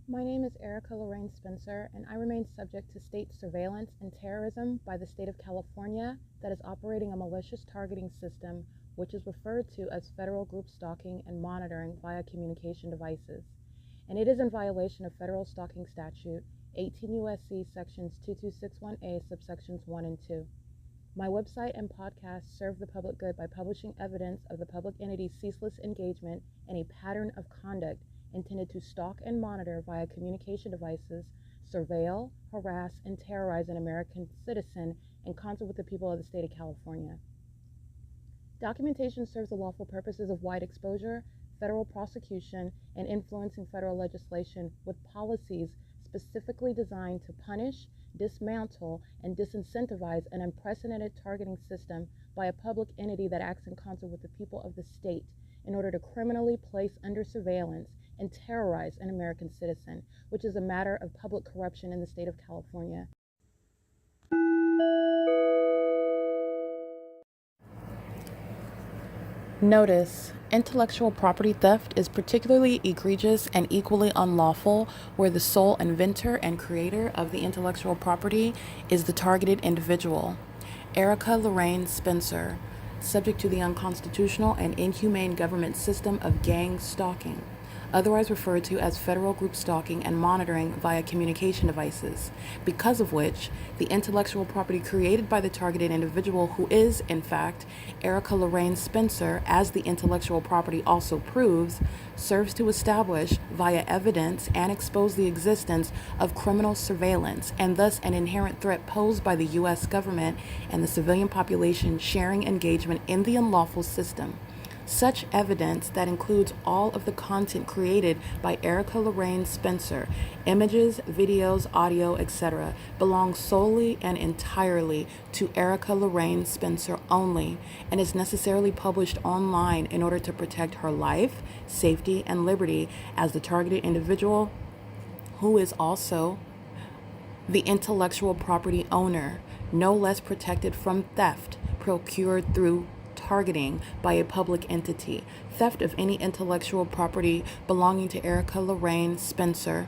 My name is Erica Lorraine Spencer, and I remain subject to state surveillance and terrorism by the state of California that is operating a malicious targeting system which is referred to as federal group stalking and monitoring via communication devices. And it is in violation of federal stalking statute 18 U.S.C. sections 2261A subsections 1 and 2. My website and podcast serve the public good by publishing evidence of the public entity's ceaseless engagement in a pattern of conduct intended to stalk and monitor via communication devices, surveil, harass, and terrorize an American citizen in concert with the people of the state of California. Documentation serves the lawful purposes of wide exposure, federal prosecution, and influencing federal legislation with policies specifically designed to punish, dismantle, and disincentivize an unprecedented targeting system by a public entity that acts in concert with the people of the state in order to criminally place under surveillance and terrorize an American citizen, which is a matter of public corruption in the state of California. Notice: intellectual property theft is particularly egregious and equally unlawful where the sole inventor and creator of the intellectual property is the targeted individual. Erica Lorraine Spencer, subject to the unconstitutional and inhumane government system of gang stalking, otherwise referred to as federal group stalking and monitoring via communication devices, because of which the intellectual property created by the targeted individual, who is, in fact, Erica Lorraine Spencer, as the intellectual property also proves, serves to establish via evidence and expose the existence of criminal surveillance and thus an inherent threat posed by the U.S. government and the civilian population sharing engagement in the unlawful system. Such evidence, that includes all of the content created by Erica Lorraine Spencer, images, videos, audio, etc., belongs solely and entirely to Erica Lorraine Spencer only and is necessarily published online in order to protect her life, safety, and liberty as the targeted individual, who is also the intellectual property owner, no less protected from theft procured through targeting by a public entity. Theft of any intellectual property belonging to Erica Lorraine Spencer,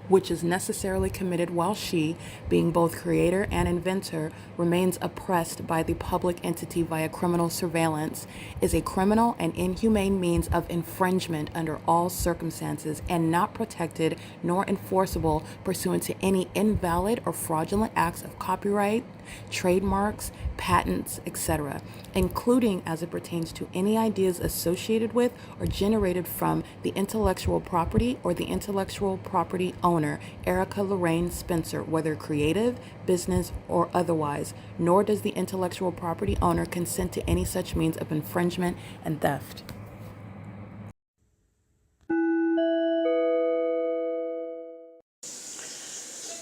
which is necessarily committed while she, being both creator and inventor, remains oppressed by the public entity via criminal surveillance, is a criminal and inhumane means of infringement under all circumstances and not protected nor enforceable pursuant to any invalid or fraudulent acts of copyright, trademarks, patents, etc., including as it pertains to any ideas associated with or generated from the intellectual property or the intellectual property owner, Erica Lorraine Spencer, whether creative, business, or otherwise, nor does the intellectual property owner consent to any such means of infringement and theft.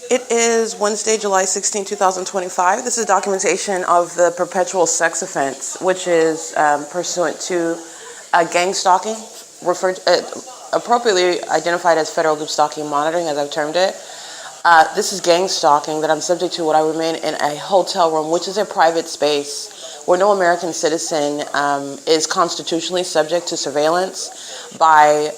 It is Wednesday, July 16, 2025. This is documentation of the perpetual sex offense, which is pursuant to gang stalking, appropriately identified as federal group stalking monitoring, as I've termed it. This is gang stalking that I'm subject to when I remain in a hotel room, which is a private space where no American citizen is constitutionally subject to surveillance by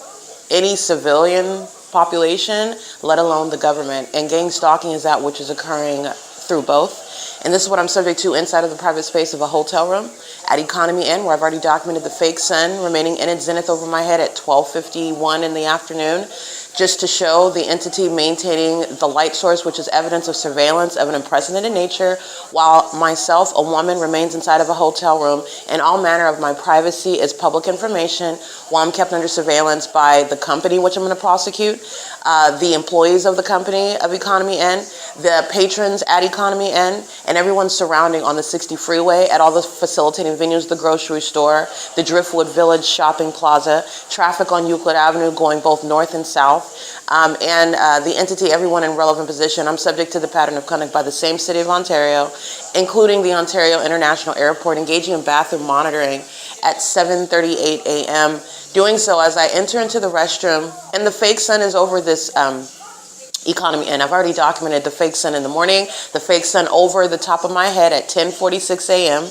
any civilian population, let alone the government. And gang stalking is that which is occurring through both. And this is what I'm subject to inside of the private space of a hotel room at Economy Inn, where I've already documented the fake sun remaining in its zenith over my head at 12:51 in the afternoon, just to show the entity maintaining the light source, which is evidence of surveillance of an unprecedented nature, while myself, a woman, remains inside of a hotel room, and all manner of my privacy is public information while I'm kept under surveillance by the company, which I'm going to prosecute, the employees of the company of Economy Inn, the patrons at Economy Inn, and everyone surrounding on the 60 freeway at all the facilitating venues, the grocery store, the Driftwood Village shopping plaza, traffic on Euclid Avenue going both north and south, and the entity, everyone in relevant position. I'm subject to the pattern of conduct by the same city of Ontario, including the Ontario International Airport, engaging in bathroom monitoring at 7:38 a.m., doing so as I enter into the restroom, and the fake sun is over this Economy Inn. I've already documented the fake sun in the morning, the fake sun over the top of my head at 10:46 a.m.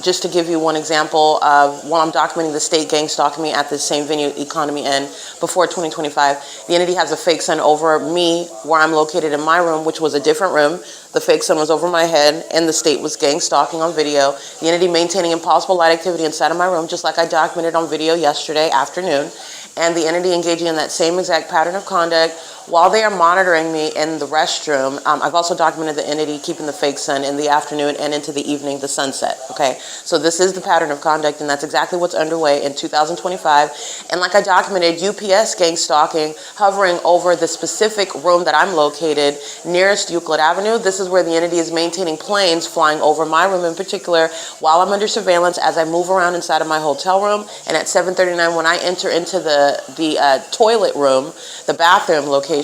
Just to give you one example of while I'm documenting the state gang stalking me at this same venue, Economy Inn, before 2025, the entity has a fake sun over me where I'm located in my room, which was a different room. The fake sun was over my head, and the state was gang stalking on video. The entity maintaining impossible light activity inside of my room, just like I documented on video yesterday afternoon. And the entity engaging in that same exact pattern of conduct while they are monitoring me in the restroom. I've also documented the entity keeping the fake sun in the afternoon and into the evening, the sunset, okay? So this is the pattern of conduct, and that's exactly what's underway in 2025. And like I documented, UPS gang stalking hovering over the specific room that I'm located nearest Euclid Avenue. This is where the entity is maintaining planes flying over my room in particular while I'm under surveillance as I move around inside of my hotel room. And at 7:39, when I enter into the toilet room, the bathroom location,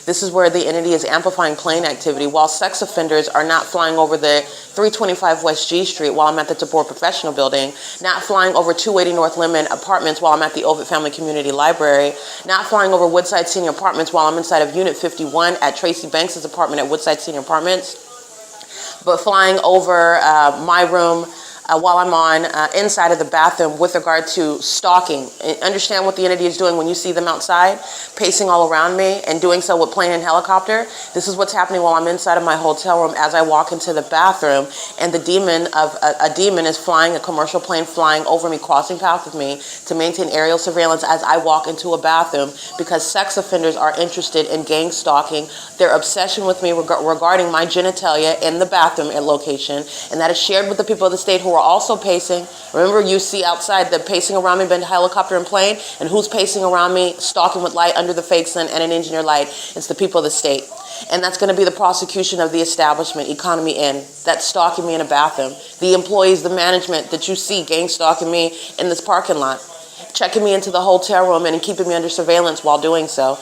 this is where the entity is amplifying plane activity while sex offenders are not flying over the 325 West G Street while I'm at the Tabor Professional Building, not flying over 280 North Lemon Apartments while I'm at the Ovid Family Community Library, not flying over Woodside Senior Apartments while I'm inside of Unit 51 at Tracy Banks' apartment at Woodside Senior Apartments, but flying over my room while I'm on inside of the bathroom with regard to stalking. Understand what the entity is doing when you see them outside, pacing all around me and doing so with plane and helicopter. This is what's happening while I'm inside of my hotel room as I walk into the bathroom, and the demon of a demon is flying, a commercial plane flying over me, crossing paths with me to maintain aerial surveillance as I walk into a bathroom because sex offenders are interested in gang stalking. Their obsession with me regarding my genitalia in the bathroom location, and that is shared with the people of the state who are also pacing. Remember, you see outside the pacing around me, been helicopter and plane, and who's pacing around me, stalking with light under the fake sun and an engineer light? It's the people of the state. And that's going to be the prosecution of the establishment, Economy Inn, that's stalking me in a bathroom. The employees, the management that you see gang stalking me in this parking lot, checking me into the hotel room and keeping me under surveillance while doing so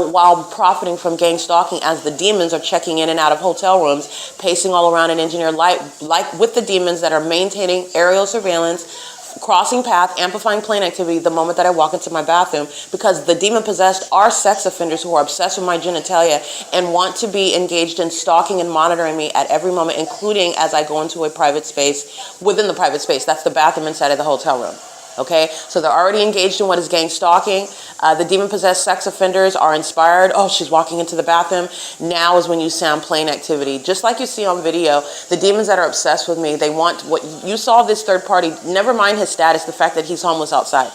while profiting from gang stalking as the demons are checking in and out of hotel rooms, pacing all around an engineer light, like with the demons that are maintaining aerial surveillance, crossing path, amplifying plane activity the moment that I walk into my bathroom, because the demon-possessed are sex offenders who are obsessed with my genitalia and want to be engaged in stalking and monitoring me at every moment, including as I go into a private space, within the private space. That's the bathroom inside of the hotel room. Okay, so they're already engaged in what is gang stalking. The demon-possessed sex offenders are inspired. Oh, she's walking into the bathroom. Now is when you sound plane activity. Just like you see on video, the demons that are obsessed with me, they want what you saw this third party, never mind his status, the fact that he's homeless outside.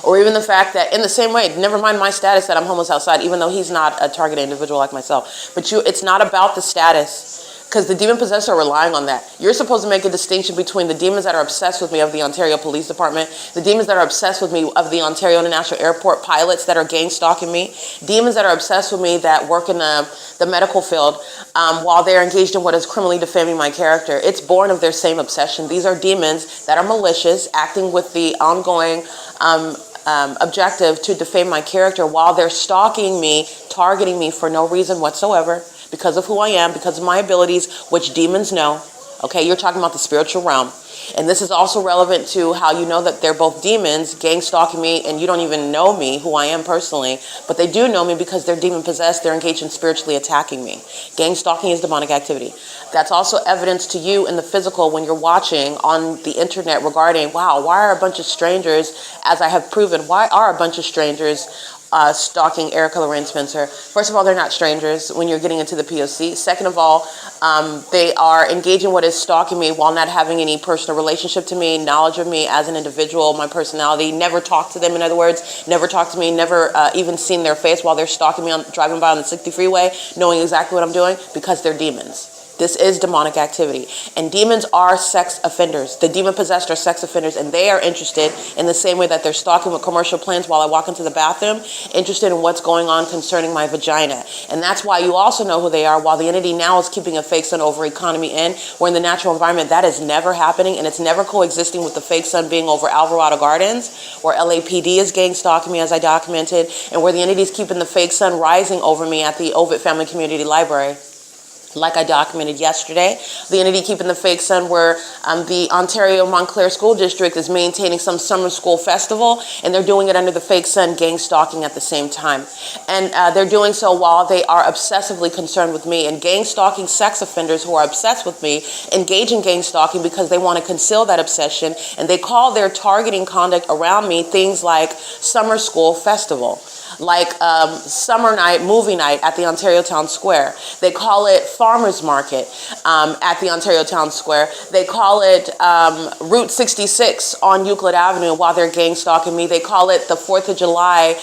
Or even the fact that, in the same way, never mind my status that I'm homeless outside, even though he's not a targeted individual like myself. But it's not about the status. Because the demon-possessed are relying on that. You're supposed to make a distinction between the demons that are obsessed with me of the Ontario Police Department, the demons that are obsessed with me of the Ontario International Airport pilots that are gang stalking me, demons that are obsessed with me that work in the medical field while they're engaged in what is criminally defaming my character. It's born of their same obsession. These are demons that are malicious, acting with the ongoing objective to defame my character while they're stalking me, targeting me for no reason whatsoever, because of who I am, because of my abilities, which demons know. Okay, you're talking about the spiritual realm. And this is also relevant to how you know that they're both demons, gang stalking me, and you don't even know me, who I am personally, but they do know me because they're demon possessed, they're engaged in spiritually attacking me. Gang stalking is demonic activity. That's also evidence to you in the physical when you're watching on the internet regarding, wow, why are a bunch of strangers, as I have proven, why are a bunch of strangers stalking Erica Lorraine Spencer? First of all, they're not strangers when you're getting into the P.O.C. Second of all, they are engaging what is stalking me while not having any personal relationship to me, knowledge of me as an individual, my personality, never talked to them, in other words, never talked to me, never even seen their face while they're stalking me, driving by on the 60 freeway, knowing exactly what I'm doing, because they're demons. This is demonic activity. And demons are sex offenders. The demon-possessed are sex offenders, and they are interested in the same way that they're stalking with commercial planes while I walk into the bathroom, interested in what's going on concerning my vagina. And that's why you also know who they are, while the entity now is keeping a fake sun over Economy Inn, where in the natural environment that is never happening, and it's never coexisting with the fake sun being over Alvarado Gardens, where LAPD is gang stalking me as I documented, and where the entity is keeping the fake sun rising over me at the Ovid Family Community Library. like I documented yesterday. The entity keeping the fake sun where the Ontario Montclair School District is maintaining some summer school festival, and they're doing it under the fake sun gang stalking at the same time. And they're doing so while they are obsessively concerned with me. And gang stalking sex offenders who are obsessed with me engage in gang stalking because they want to conceal that obsession, and they call their targeting conduct around me things like summer school festival, like summer night, movie night at the Ontario Town Square. They call it farmers market at the Ontario Town Square. They call it Route 66 on Euclid Avenue while they're gang stalking me. They call it the 4th of July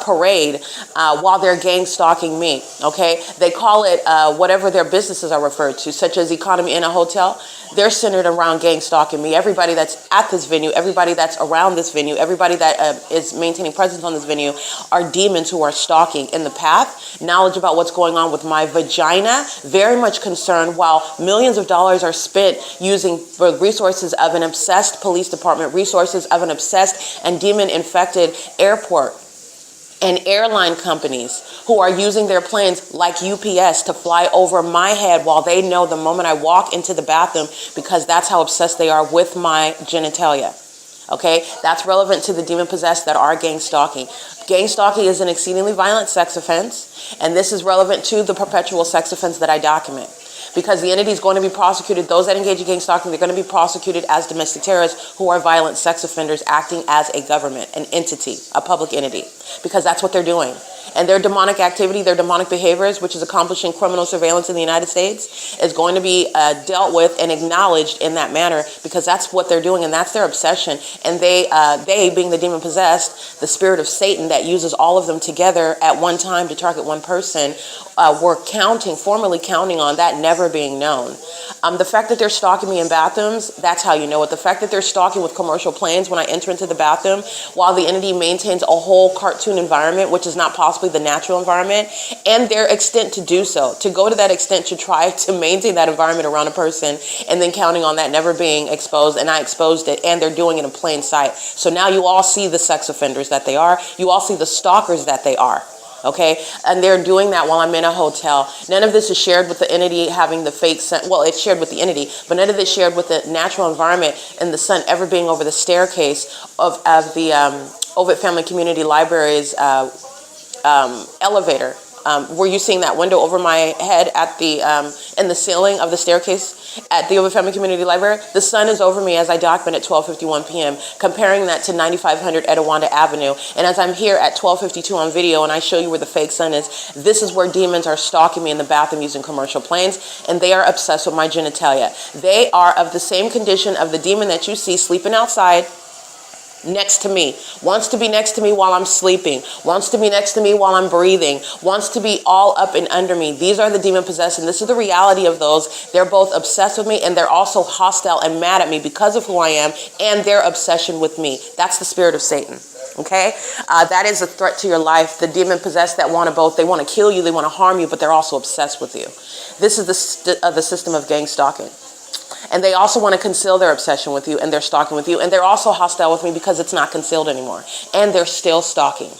parade while they're gang stalking me, okay? They call it whatever their businesses are referred to, such as Economy Inn, a hotel. They're centered around gang stalking me. Everybody that's at this venue, everybody that's around this venue, everybody that is maintaining presence on this venue are demons who are stalking in the path. Knowledge about what's going on with my vagina, very much concerned, while millions of dollars are spent using the resources of an obsessed police department, resources of an obsessed and demon-infected airport, and airline companies who are using their planes like UPS to fly over my head while they know the moment I walk into the bathroom, because that's how obsessed they are with my genitalia. Okay, that's relevant to the demon-possessed that are gang stalking. Gang stalking is an exceedingly violent sex offense, and this is relevant to the perpetual sex offense that I document. Because the entity is going to be prosecuted, those that engage in gang stalking, they're going to be prosecuted as domestic terrorists who are violent sex offenders acting as a government, an entity, a public entity, because that's what they're doing. And their demonic activity, their demonic behaviors, which is accomplishing criminal surveillance in the United States, is going to be dealt with and acknowledged in that manner, because that's what they're doing and that's their obsession. And they being the demon possessed, the spirit of Satan that uses all of them together at one time to target one person, were formerly counting on that never being known. The fact that they're stalking me in bathrooms, that's how you know it. The fact that they're stalking with commercial planes when I enter into the bathroom, while the entity maintains a whole cartoon environment, which is not possibly the natural environment, and their extent to do so, to go to that extent to try to maintain that environment around a person, and then counting on that never being exposed, and I exposed it, and they're doing it in plain sight. So now you all see the sex offenders that they are. You all see the stalkers that they are. Okay, and they're doing that while I'm in a hotel. None of this is shared with the entity having the fake sun. Well, it's shared with the entity, but none of this shared with the natural environment and the sun ever being over the staircase of the Ovid Family Community Library's elevator. Were you seeing that window over my head at the in the ceiling of the staircase at the Ovid Family Community Library? The sun is over me as I document at 12:51 p.m., comparing that to 9500 Etowanda Avenue. And as I'm here at 12:52 on video and I show you where the fake sun is, this is where demons are stalking me in the bathroom using commercial planes, and they are obsessed with my genitalia. They are of the same condition of the demon that you see sleeping outside next to me, wants to be next to me while I'm sleeping, wants to be next to me while I'm breathing, wants to be all up and under me. These are the demon possessed, and this is the reality of those. They're both obsessed with me, and they're also hostile and mad at me because of who I am and their obsession with me. That's the spirit of Satan. Okay, that is a threat to your life. The demon possessed that want to both, they want to kill you, they want to harm you, but they're also obsessed with you. This is the system of gang stalking. And they also want to conceal their obsession with you, and they're stalking with you. And they're also hostile with me because it's not concealed anymore. And they're still stalking.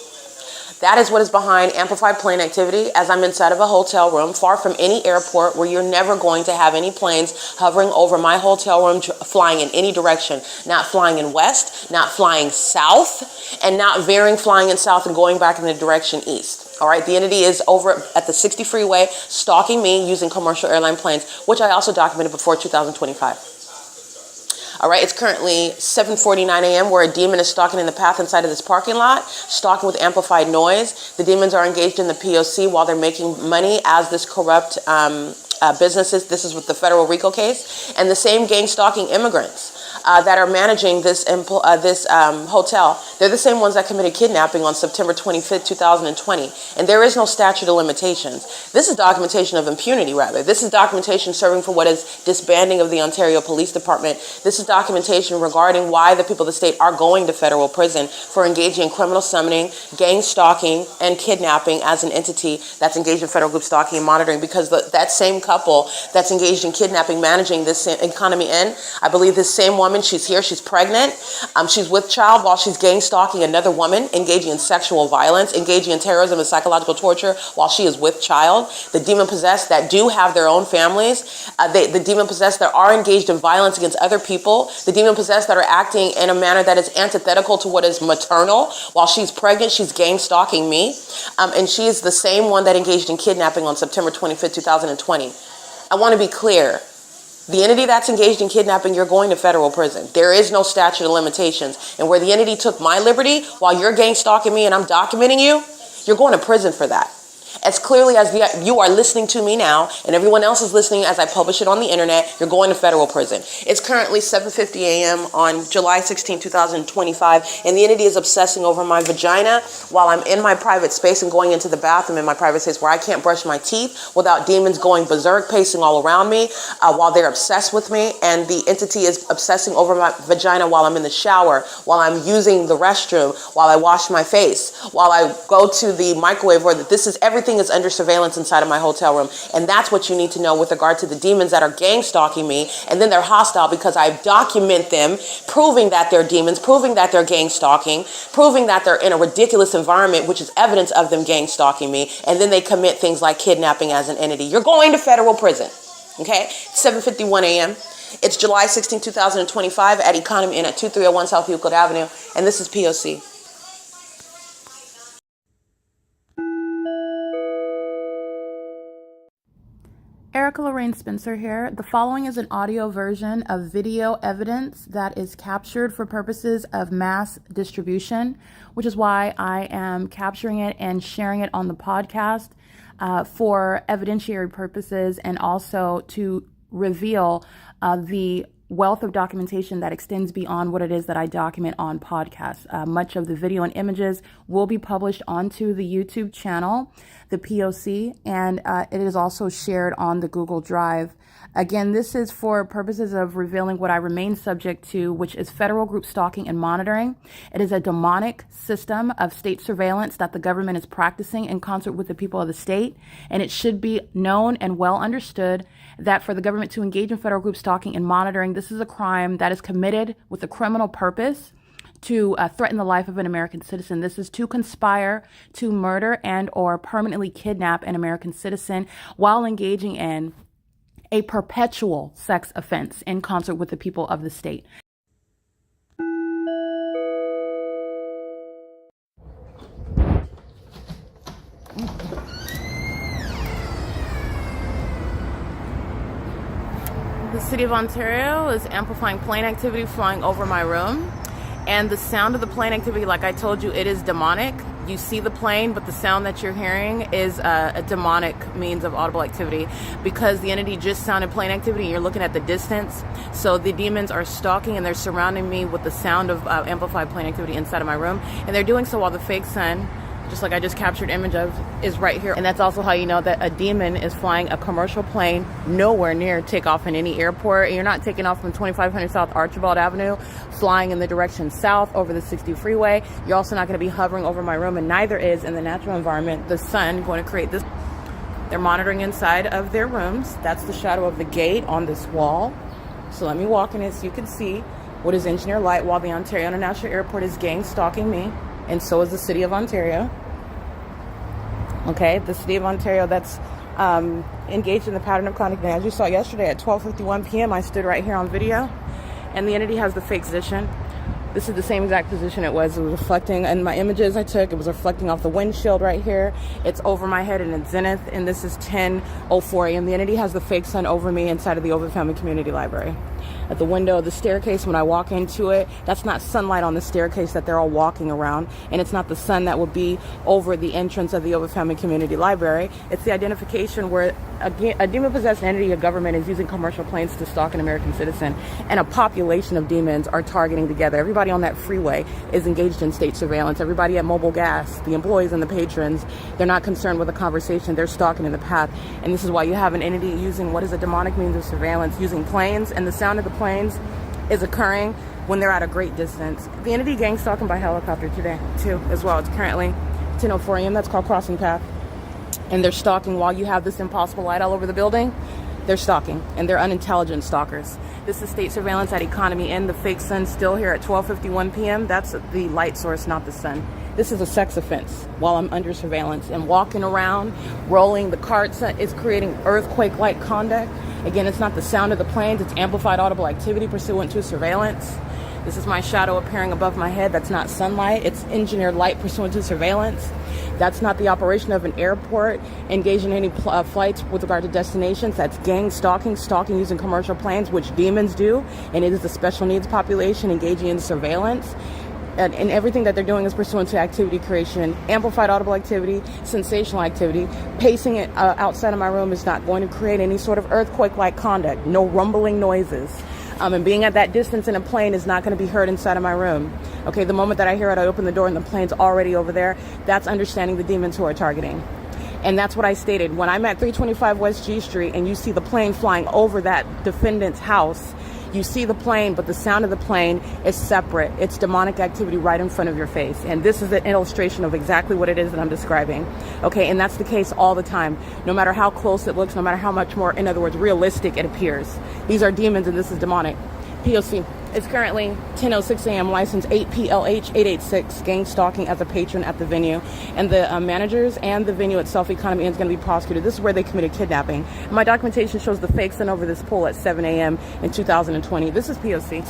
That is what is behind amplified plane activity as I'm inside of a hotel room, far from any airport, where you're never going to have any planes hovering over my hotel room, flying in any direction. Not flying in west, not flying south, and not veering flying in south and going back in the direction east. All right, the entity is over at the 60 freeway stalking me using commercial airline planes, which I also documented before 2025. All right, it's currently 7:49 a.m. where a demon is stalking in the path inside of this parking lot, stalking with amplified noise. The demons are engaged in the P.O.C. while they're making money as this corrupt businesses. This is with the federal RICO case. And the same gang stalking immigrants that are managing this hotel, they're the same ones that committed kidnapping on September 25th, 2020. And there is no statute of limitations. This is documentation of impunity, rather. This is documentation serving for what is disbanding of the Ontario Police Department. This is documentation regarding why the people of the state are going to federal prison for engaging in criminal summoning, gang stalking, and kidnapping as an entity that's engaged in federal group stalking and monitoring, because that same couple that's engaged in kidnapping, managing this Economy Inn, I believe this same woman woman. She's here. She's pregnant. She's with child while she's gang stalking another woman, engaging in sexual violence, engaging in terrorism and psychological torture while she is with child. The demon-possessed that do have their own families, the demon-possessed that are engaged in violence against other people, the demon-possessed that are acting in a manner that is antithetical to what is maternal. While she's pregnant, she's gang stalking me. And she is the same one that engaged in kidnapping on September 25th, 2020. I want to be clear. The entity that's engaged in kidnapping, you're going to federal prison. There is no statute of limitations. And where the entity took my liberty while you're gang stalking me and I'm documenting you, you're going to prison for that. As clearly as you are listening to me now and everyone else is listening as I publish it on the internet, you're going to federal prison. It's currently 7:50 a.m. on July 16, 2025, and the entity is obsessing over my vagina while I'm in my private space and going into the bathroom in my private space where I can't brush my teeth without demons going berserk, pacing all around me while they're obsessed with me. And the entity is obsessing over my vagina while I'm in the shower, while I'm using the restroom, while I wash my face, while I go to the microwave, where everything is under surveillance inside of my hotel room. And that's what you need to know with regard to the demons that are gang stalking me. And then they're hostile because I document them, proving that they're demons, proving that they're gang stalking, proving that they're in a ridiculous environment, which is evidence of them gang stalking me. And then they commit things like kidnapping as an entity. You're going to federal prison. Okay? 7:51 a.m. It's July 16, 2025 at Economy Inn at 2301 South Euclid Avenue. And this is P.O.C. Erica Lorraine Spencer here. The following is an audio version of video evidence that is captured for purposes of mass distribution, which is why I am capturing it and sharing it on the podcast for evidentiary purposes and also to reveal the wealth of documentation that extends beyond what it is that I document on podcasts. Much of the video and images will be published onto the YouTube channel, the P.O.C., and it is also shared on the Google Drive. Again, this is for purposes of revealing what I remain subject to, which is federal group stalking and monitoring. It is a demonic system of state surveillance that the government is practicing in concert with the people of the state. And it should be known and well understood that for the government to engage in federal group stalking and monitoring, this is a crime that is committed with a criminal purpose to threaten the life of an American citizen. This is to conspire to murder and or permanently kidnap an American citizen while engaging in a perpetual sex offense in concert with the people of the state. The City of Ontario is amplifying plane activity flying over my room. And the sound of the plane activity, like I told you, it is demonic. You see the plane, but the sound that you're hearing is a demonic means of audible activity because the entity just sounded plane activity and you're looking at the distance. So the demons are stalking and they're surrounding me with the sound of amplified plane activity inside of my room. And they're doing so while the fake sun, just like I just captured image of, is right here. And that's also how you know that a demon is flying a commercial plane nowhere near takeoff in any airport. And you're not taking off from 2500 South Archibald Avenue, flying in the direction south over the 60 freeway. You're also not going to be hovering over my room, and neither is in the natural environment the sun going to create this. They're monitoring inside of their rooms. That's the shadow of the gate on this wall. So let me walk in it so you can see what is engineer light while the Ontario International Airport is gang stalking me. And so is the City of Ontario. Okay, the City of Ontario that's engaged in the pattern of conduct. As you saw yesterday at 12:51 p.m., I stood right here on video, and the entity has the fake position. This is the same exact position it was. It was reflecting, and my images I took, it was reflecting off the windshield right here. It's over my head and it's zenith, and this is 10:04 a.m. The entity has the fake sun over me inside of the Ovid Family Community Library. At the window of the staircase, when I walk into it, that's not sunlight on the staircase that they're all walking around, and it's not the sun that would be over the entrance of the Ovid Family Community Library. It's the identification where a demon-possessed entity of government is using commercial planes to stalk an American citizen, and a population of demons are targeting together. Everybody on that freeway is engaged in state surveillance. Everybody at Mobile Gas, the employees and the patrons, they're not concerned with a conversation. They're stalking in the path, and this is why you have an entity using what is a demonic means of surveillance, using planes, and the sound of the planes is occurring when they're at a great distance. The entity gang stalking by helicopter today too as well. It's currently 10:04 a.m. That's called crossing path, and they're stalking while you have this impossible light all over the building. They're stalking, and they're unintelligent stalkers. This is state surveillance at Economy Inn. The fake sun still here at 12:51 p.m. That's the light source, not the sun. This is a sex offense while I'm under surveillance. And walking around, rolling the carts is creating earthquake-like conduct. Again, it's not the sound of the planes. It's amplified audible activity pursuant to surveillance. This is my shadow appearing above my head. That's not sunlight. It's engineered light pursuant to surveillance. That's not the operation of an airport engaged in any flights with regard to destinations. That's gang stalking, stalking using commercial planes, which demons do. And it is the special needs population engaging in surveillance. And everything that they're doing is pursuant to activity creation, amplified audible activity, sensational activity. Pacing it outside of my room is not going to create any sort of earthquake-like conduct. No rumbling noises. And being at that distance in a plane is not going to be heard inside of my room. Okay, the moment that I hear it, I open the door and the plane's already over there. That's understanding the demons who are targeting. And that's what I stated. When I'm at 325 West G Street and you see the plane flying over that defendant's house, you see the plane, but the sound of the plane is separate. It's demonic activity right in front of your face. And this is an illustration of exactly what it is that I'm describing. Okay, and that's the case all the time. No matter how close it looks, no matter how much more, in other words, realistic it appears. These are demons and this is demonic. P.O.C. It's currently 10:06 a.m. License 8PLH 886. Gang stalking as a patron at the venue. And the managers and the venue itself, Economy Inn, is going to be prosecuted. This is where they committed kidnapping. My documentation shows the fakes sent over this pool at 7 a.m. in 2020. This is P.O.C.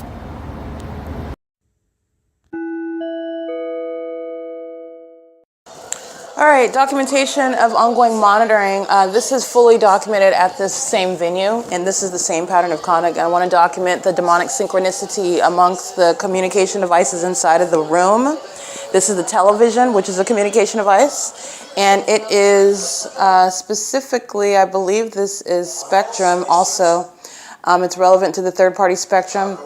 All right, documentation of ongoing monitoring. This is fully documented at this same venue, and this is the same pattern of conduct. I want to document the demonic synchronicity amongst the communication devices inside of the room. This is the television, which is a communication device, and it is specifically, I believe this is Spectrum also. It's relevant to the third-party Spectrum.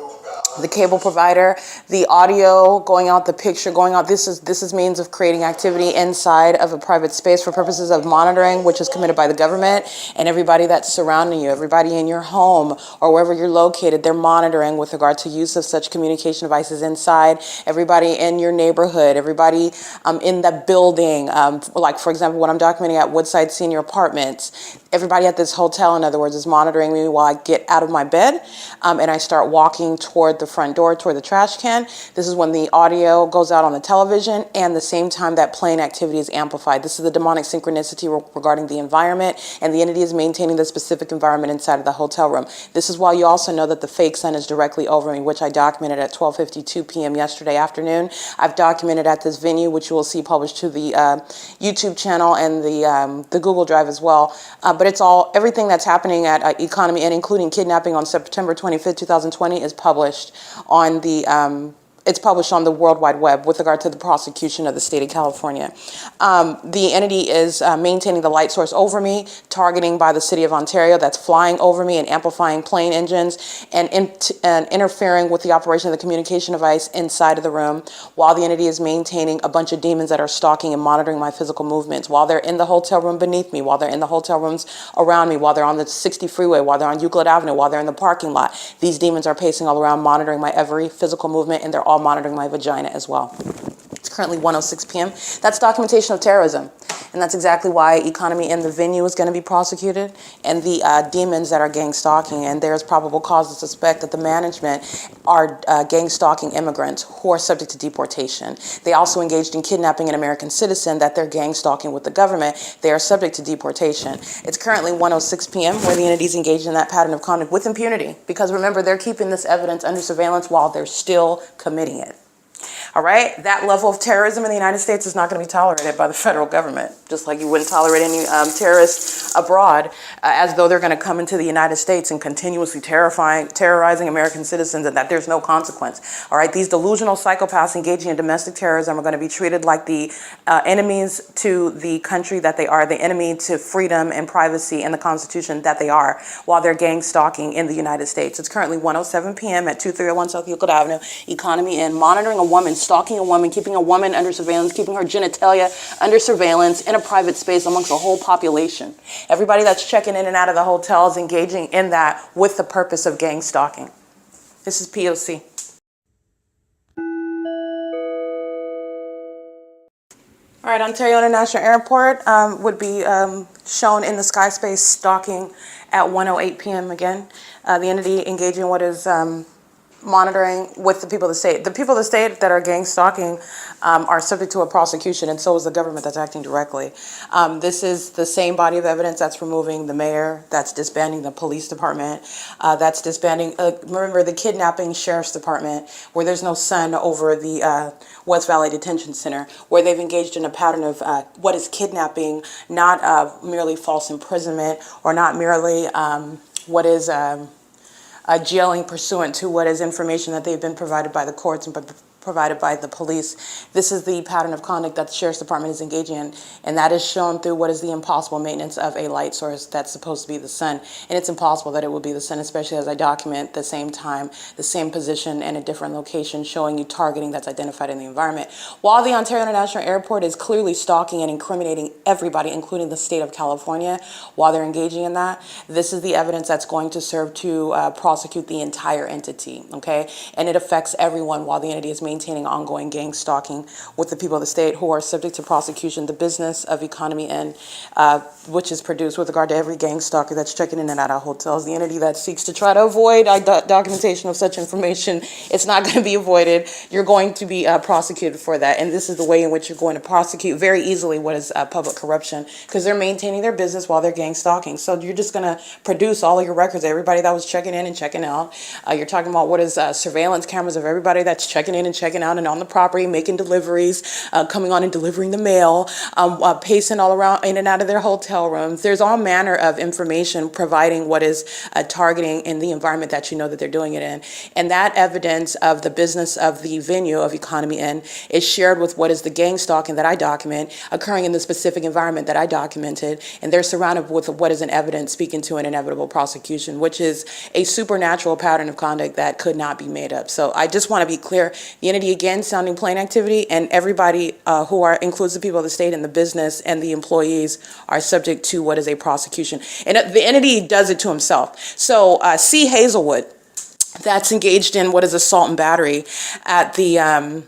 The cable provider, the audio going out, the picture going out. This is means of creating activity inside of a private space for purposes of monitoring, which is committed by the government and everybody that's surrounding you, everybody in your home or wherever you're located. They're monitoring with regard to use of such communication devices inside. Everybody in your neighborhood, everybody in that building. Like for example, what I'm documenting at Woodside Senior Apartments. Everybody at this hotel, in other words, is monitoring me while I get out of my bed and I start walking toward the front door, toward the trash can. This is when the audio goes out on the television and the same time that plane activity is amplified. This is the demonic synchronicity regarding the environment, and the entity is maintaining the specific environment inside of the hotel room. This is why you also know that the fake sun is directly over me, which I documented at 12:52 p.m. yesterday afternoon. I've documented at this venue, which you will see published to the YouTube channel and the Google Drive as well. But it's everything that's happening at Economy Inn, including kidnapping on September 25th, 2020, is published on it's published on the World Wide Web with regard to the prosecution of the state of California. The entity is maintaining the light source over me, targeting by the city of Ontario that's flying over me and amplifying plane engines and interfering with the operation of the communication device inside of the room, while the entity is maintaining a bunch of demons that are stalking and monitoring my physical movements, while they're in the hotel room beneath me, while they're in the hotel rooms around me, while they're on the 60 freeway, while they're on Euclid Avenue, while they're in the parking lot. These demons are pacing all around, monitoring my every physical movement, and they're all monitoring my vagina as well. It's currently 1:06 p.m. That's documentation of terrorism. And that's exactly why Economy Inn, the venue, is going to be prosecuted, and the demons that are gang stalking. And there's probable cause to suspect that the management are gang stalking immigrants who are subject to deportation. They also engaged in kidnapping an American citizen that they're gang stalking with the government. They are subject to deportation. It's currently 1:06 p.m. where the entity's engaged in that pattern of conduct with impunity. Because remember, they're keeping this evidence under surveillance while they're still committing it. All right, that level of terrorism in the United States is not going to be tolerated by the federal government, just like you wouldn't tolerate any terrorists abroad, as though they're going to come into the United States and continuously terrorizing American citizens, and that there's no consequence. All right, these delusional psychopaths engaging in domestic terrorism are going to be treated like the enemies to the country that they are, the enemy to freedom and privacy and the Constitution that they are, while they're gang stalking in the United States. It's currently 1:07 p.m. at 2301 South Euclid Avenue, Economy Inn, monitoring a woman, stalking a woman, keeping a woman under surveillance, keeping her genitalia under surveillance in a private space amongst a whole population. Everybody that's checking in and out of the hotel is engaging in that with the purpose of gang stalking. This is P.O.C. All right, Ontario International Airport would be shown in the sky space stalking at 1:08 p.m. again. The entity engaging in what is monitoring with the people of the state. The people of the state that are gang stalking are subject to a prosecution, and so is the government that's acting directly. This is the same body of evidence that's removing the mayor, that's disbanding the police department, that's disbanding, remember the kidnapping sheriff's department, where there's no son over the West Valley Detention Center, where they've engaged in a pattern of what is kidnapping, not merely false imprisonment, or not merely what is jailing pursuant to what is information that they've been provided by the courts and provided by the police. This is the pattern of conduct that the Sheriff's Department is engaging in, and that is shown through what is the impossible maintenance of a light source that's supposed to be the sun. And it's impossible that it will be the sun, especially as I document the same time, the same position, and a different location, showing you targeting that's identified in the environment. While the Ontario International Airport is clearly stalking and incriminating everybody, including the state of California, while they're engaging in that, this is the evidence that's going to serve to prosecute the entire entity, okay? And it affects everyone while the entity is maintaining ongoing gang stalking with the people of the state who are subject to prosecution. The business of economy and which is produced with regard to every gang stalker that's checking in and out of hotels. The entity that seeks to try to avoid documentation of such information, it's not going to be avoided. You're going to be prosecuted for that, and this is the way in which you're going to prosecute very easily what is public corruption, because they're maintaining their business while they're gang stalking. So you're just going to produce all of your records, everybody that was checking in and checking out. You're talking about what is surveillance cameras of everybody that's checking in and checking out and on the property, making deliveries, coming on and delivering the mail, pacing all around in and out of their hotel rooms. There's all manner of information providing what is targeting in the environment that you know that they're doing it in. And that evidence of the business of the venue of Economy Inn is shared with what is the gang stalking that I document occurring in the specific environment that I documented. And they're surrounded with what is an evidence speaking to an inevitable prosecution, which is a supernatural pattern of conduct that could not be made up. So I just want to be clear. The entity, again, sounding plain activity, and everybody who includes the people of the state and the business and the employees are subject to what is a prosecution. And the entity does it to himself. So C. Hazelwood, that's engaged in what is assault and battery at the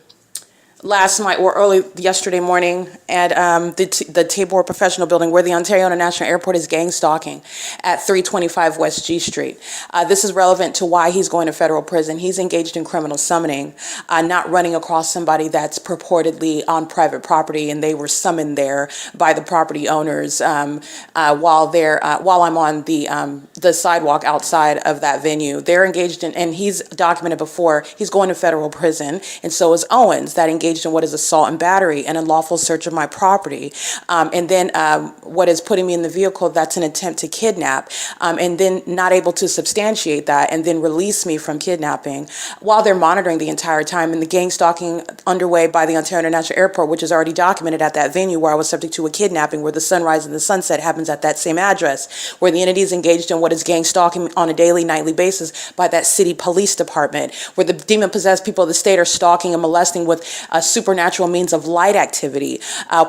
last night or early yesterday morning at the Tabor Professional Building, where the Ontario International Airport is gang stalking at 325 West G Street. This is relevant to why he's going to federal prison. He's engaged in criminal summoning, not running across somebody that's purportedly on private property, and they were summoned there by the property owners while I'm on the sidewalk outside of that venue. They're engaged in, and he's documented before, he's going to federal prison, and so is Owens, that engaged in what is assault and battery and unlawful search of my property, and then what is putting me in the vehicle, that's an attempt to kidnap, and then not able to substantiate that and then release me from kidnapping while they're monitoring the entire time. And the gang stalking underway by the Ontario International Airport, which is already documented at that venue where I was subject to a kidnapping, where the sunrise and the sunset happens at that same address, where the entity is engaged in what is gang stalking on a daily, nightly basis by that city police department, where the demon-possessed people of the state are stalking and molesting with supernatural means of light activity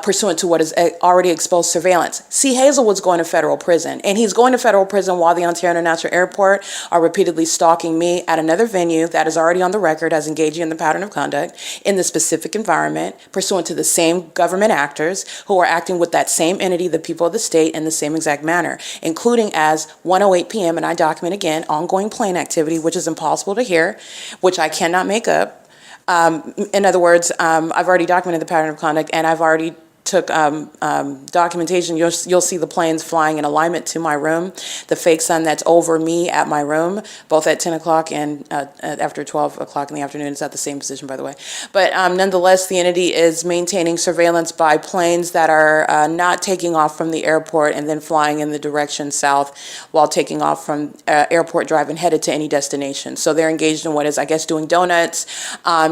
pursuant to what is already exposed surveillance. C. Hazelwood's going to federal prison, and he's going to federal prison while the Ontario International Airport are repeatedly stalking me at another venue that is already on the record as engaging in the pattern of conduct in the specific environment pursuant to the same government actors who are acting with that same entity, the people of the state, in the same exact manner, including as 1:08 p.m., and I document again, ongoing plane activity, which is impossible to hear, which I cannot make up. In other words, I've already documented the pattern of conduct, and I've already took documentation. You'll see the planes flying in alignment to my room, the fake sun that's over me at my room, both at 10 o'clock and after 12 o'clock in the afternoon. It's at the same position, by the way. But nonetheless, the entity is maintaining surveillance by planes that are not taking off from the airport and then flying in the direction south while taking off from Airport Drive and headed to any destination. So they're engaged in what is, I guess, doing donuts,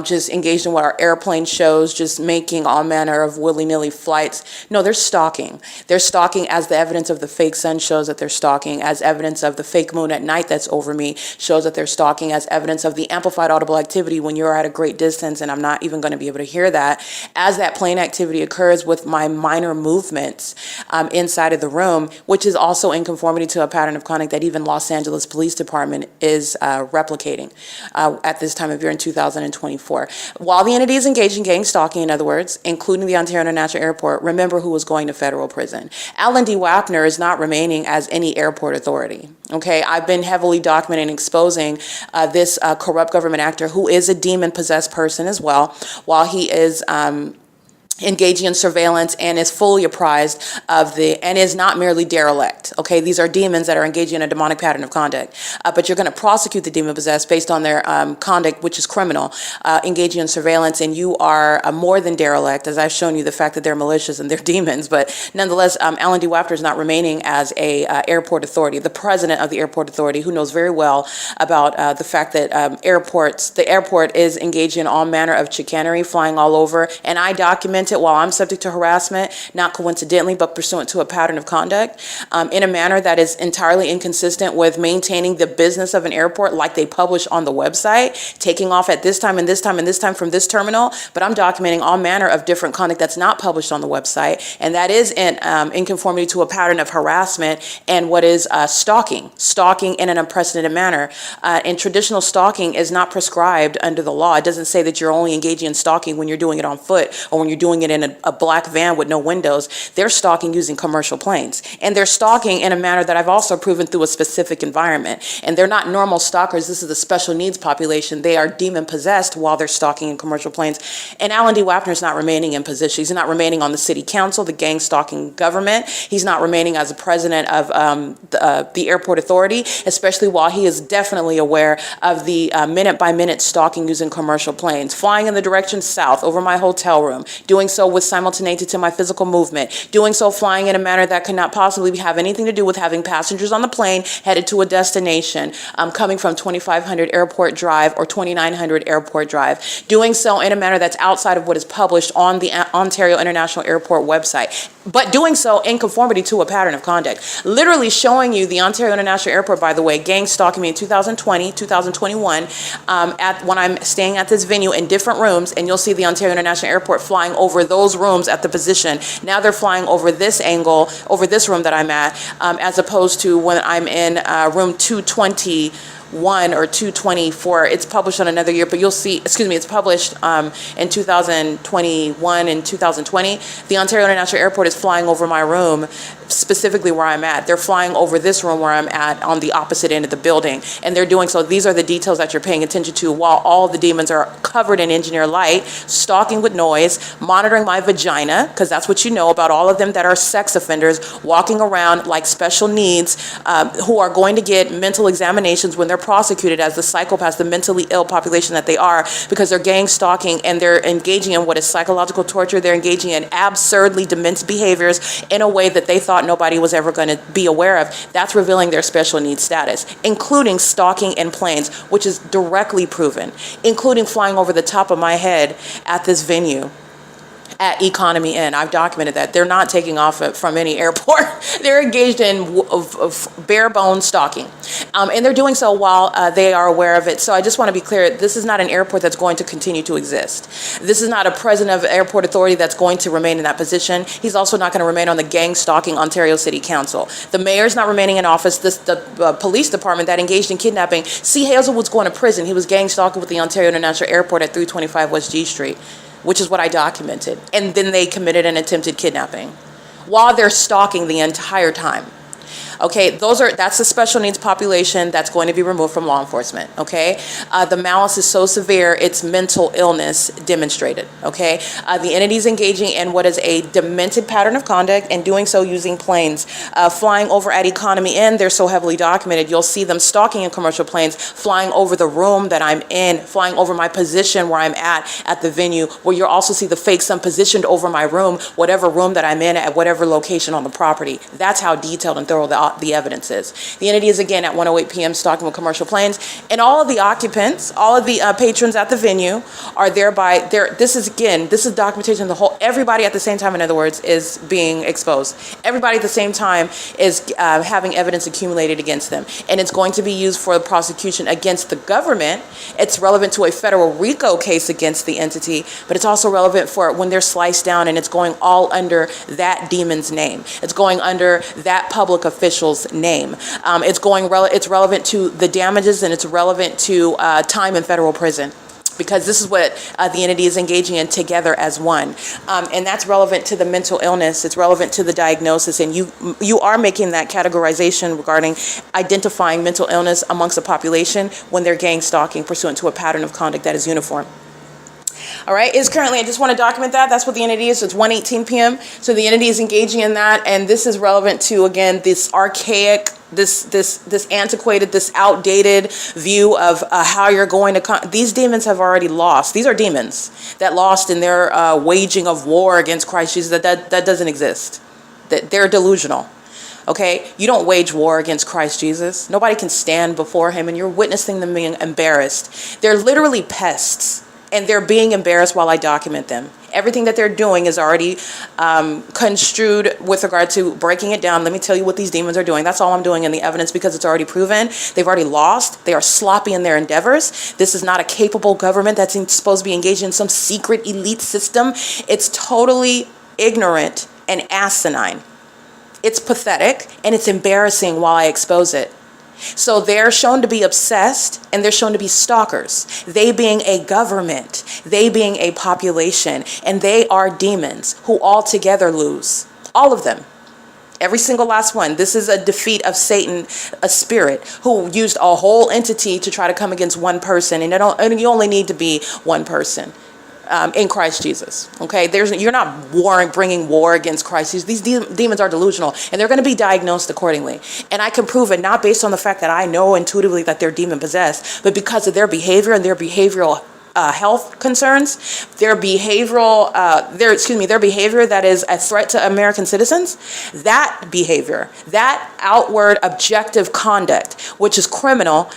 just engaged in what are airplane shows, just making all manner of willy-nilly flights. No, they're stalking. They're stalking as the evidence of the fake sun shows that they're stalking, as evidence of the fake moon at night that's over me shows that they're stalking, as evidence of the amplified audible activity when you're at a great distance and I'm not even going to be able to hear that, as that plane activity occurs with my minor movements inside of the room, which is also in conformity to a pattern of conduct that even Los Angeles Police Department is replicating at this time of year in 2024. While the entity is engaged in gang stalking, in other words, including the Ontario International Airport airport, remember who was going to federal prison. Alan D. WAPNER is not remaining as any airport authority. Okay, I've been heavily documenting and exposing this corrupt government actor who is a demon-possessed person as well, while he is engaging in surveillance and is fully apprised of and is not merely derelict. Okay, these are demons that are engaging in a demonic pattern of conduct. But you're going to prosecute the demon possessed based on their conduct, which is criminal, engaging in surveillance, and you are more than derelict, as I've shown you the fact that they're malicious and they're demons. But nonetheless, Alan D. WAPNER is not remaining as a airport authority. The president of the airport authority, who knows very well about the fact that the airport is engaging in all manner of chicanery, flying all over, and I document it while I'm subject to harassment, not coincidentally, but pursuant to a pattern of conduct, in a manner that is entirely inconsistent with maintaining the business of an airport like they publish on the website, taking off at this time and this time and this time from this terminal, but I'm documenting all manner of different conduct that's not published on the website, and that is in conformity to a pattern of harassment and what is stalking in an unprecedented manner. And traditional stalking is not prescribed under the law. It doesn't say that you're only engaging in stalking when you're doing it on foot or when you're doing it in a black van with no windows. They're stalking using commercial planes. And they're stalking in a manner that I've also proven through a specific environment. And they're not normal stalkers. This is the special needs population. They are demon possessed while they're stalking in commercial planes. And Alan D. WAPNER is not remaining in position. He's not remaining on the city council, the gang stalking government. He's not remaining as a president of the airport authority, especially while he is definitely aware of the minute by minute stalking using commercial planes, flying in the direction south over my hotel room, doing so with simultaneity to my physical movement, doing so flying in a manner that could not possibly have anything to do with having passengers on the plane headed to a destination, coming from 2500 Airport Drive or 2900 Airport Drive, doing so in a manner that's outside of what is published on the Ontario International Airport website, but doing so in conformity to a pattern of conduct. Literally showing you the Ontario International Airport, by the way, gang stalking me in 2020, 2021, when I'm staying at this venue in different rooms, and you'll see the Ontario International Airport flying over those rooms at the position. Now they're flying over this angle, over this room that I'm at, as opposed to when I'm in room 221 or 224. It's published on another year, but you'll see, it's published in 2021 and 2020. The Ontario International Airport is flying over my room, specifically where I'm at. They're flying over this room where I'm at on the opposite end of the building. And they're doing so. These are the details that you're paying attention to while all the demons are covered in engineer light, stalking with noise, monitoring my vagina, because that's what you know about all of them that are sex offenders, walking around like special needs, who are going to get mental examinations when they're prosecuted as the psychopaths, the mentally ill population that they are, because they're gang stalking and they're engaging in what is psychological torture. They're engaging in absurdly demented behaviors in a way that they thought nobody was ever going to be aware of. That's revealing their special needs status, including stalking in planes, which is directly proven, including flying over the top of my head at this venue at Economy Inn. I've documented that. They're not taking off from any airport. They're engaged in bare bones stalking. And they're doing so while they are aware of it. So I just want to be clear, this is not an airport that's going to continue to exist. This is not a president of the airport authority that's going to remain in that position. He's also not going to remain on the gang stalking Ontario City Council. The mayor's not remaining in office. The police department that engaged in kidnapping, C. Hazelwood's going to prison. He was gang stalking with the Ontario International Airport at 325 West G Street, which is what I documented. And then they committed an attempted kidnapping while they're stalking the entire time. Okay, that's the special needs population that's going to be removed from law enforcement. Okay, the malice is so severe, it's mental illness demonstrated. Okay, the entity's engaging in what is a demented pattern of conduct and doing so using planes. Flying over at Economy Inn, they're so heavily documented. You'll see them stalking in commercial planes, flying over the room that I'm in, flying over my position where I'm at the venue, where you'll also see the fake sun positioned over my room, whatever room that I'm in at whatever location on the property. That's how detailed and thorough the evidence is. The entity is again at 1:08 p.m. stalking with commercial planes, and all of the occupants, all of the patrons at the venue are thereby there. This is documentation of the whole. Everybody at the same time, in other words, is being exposed. Everybody at the same time is having evidence accumulated against them, and it's going to be used for the prosecution against the government. It's relevant to a federal RICO case against the entity, but it's also relevant for when they're sliced down, and it's going all under that demon's name. It's going under that public official's name. It's relevant to the damages, and it's relevant to time in federal prison. because this is what the entity is engaging in together as one. And that's relevant to the mental illness. It's relevant to the diagnosis. And you are making that categorization regarding identifying mental illness amongst the population when they're gang stalking pursuant to a pattern of conduct that is uniform. All right, is currently, I just want to document that. That's what the entity is. So it's 1:18 p.m. So the entity is engaging in that. And this is relevant to, again, this archaic, this antiquated, this outdated view of how you're going to, these demons have already lost. These are demons that lost in their waging of war against Christ Jesus. That doesn't exist. That they're delusional. Okay, you don't wage war against Christ Jesus. Nobody can stand before him, and you're witnessing them being embarrassed. They're literally pests, and they're being embarrassed while I document them. Everything that they're doing is already construed with regard to breaking it down. Let me tell you what these demons are doing. That's all I'm doing in the evidence because it's already proven. They've already lost. They are sloppy in their endeavors. This is not a capable government that's supposed to be engaged in some secret elite system. It's totally ignorant and asinine. It's pathetic and it's embarrassing while I expose it. So they're shown to be obsessed and they're shown to be stalkers. They being a government, they being a population, and they are demons who altogether lose. All of them. Every single last one. This is a defeat of Satan, a spirit who used a whole entity to try to come against one person. And you only need to be one person. In Christ Jesus, okay? You're not bringing war against Christ Jesus. These demons are delusional, and they're going to be diagnosed accordingly. And I can prove it not based on the fact that I know intuitively that they're demon possessed, but because of their behavior and their behavioral health concerns, their behavior that is a threat to American citizens, that behavior, that outward objective conduct, which is criminal,